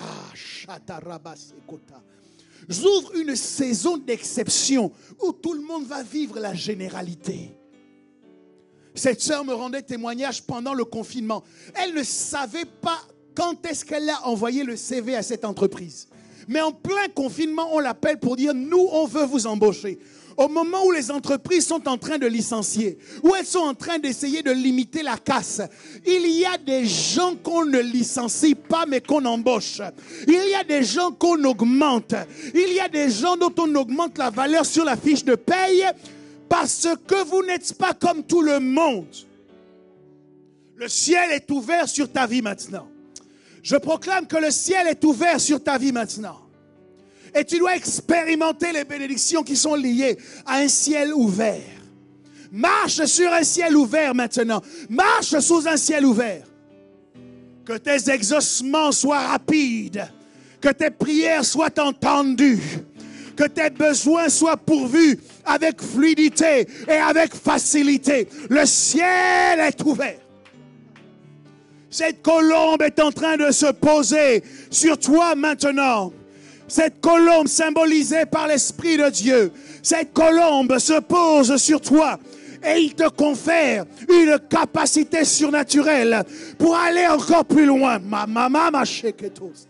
J'ouvre une saison d'exception, où tout le monde va vivre la généralité. Cette sœur me rendait témoignage pendant le confinement. Elle ne savait pas quand est-ce qu'elle a envoyé le CV à cette entreprise. Mais en plein confinement, on l'appelle pour dire « Nous, on veut vous embaucher ». Au moment où les entreprises sont en train de licencier, où elles sont en train d'essayer de limiter la casse, il y a des gens qu'on ne licencie pas mais qu'on embauche. Il y a des gens qu'on augmente. Il y a des gens dont on augmente la valeur sur la fiche de paye parce que vous n'êtes pas comme tout le monde. Le ciel est ouvert sur ta vie maintenant. Je proclame que le ciel est ouvert sur ta vie maintenant. Et tu dois expérimenter les bénédictions qui sont liées à un ciel ouvert. Marche sur un ciel ouvert maintenant. Marche sous un ciel ouvert. Que tes exaucements soient rapides. Que tes prières soient entendues. Que tes besoins soient pourvus avec fluidité et avec facilité. Le ciel est ouvert. Cette colombe est en train de se poser sur toi maintenant. Cette colombe symbolisée par l'Esprit de Dieu. Cette colombe se pose sur toi et il te confère une capacité surnaturelle pour aller encore plus loin. Ma maman, ma cheketos.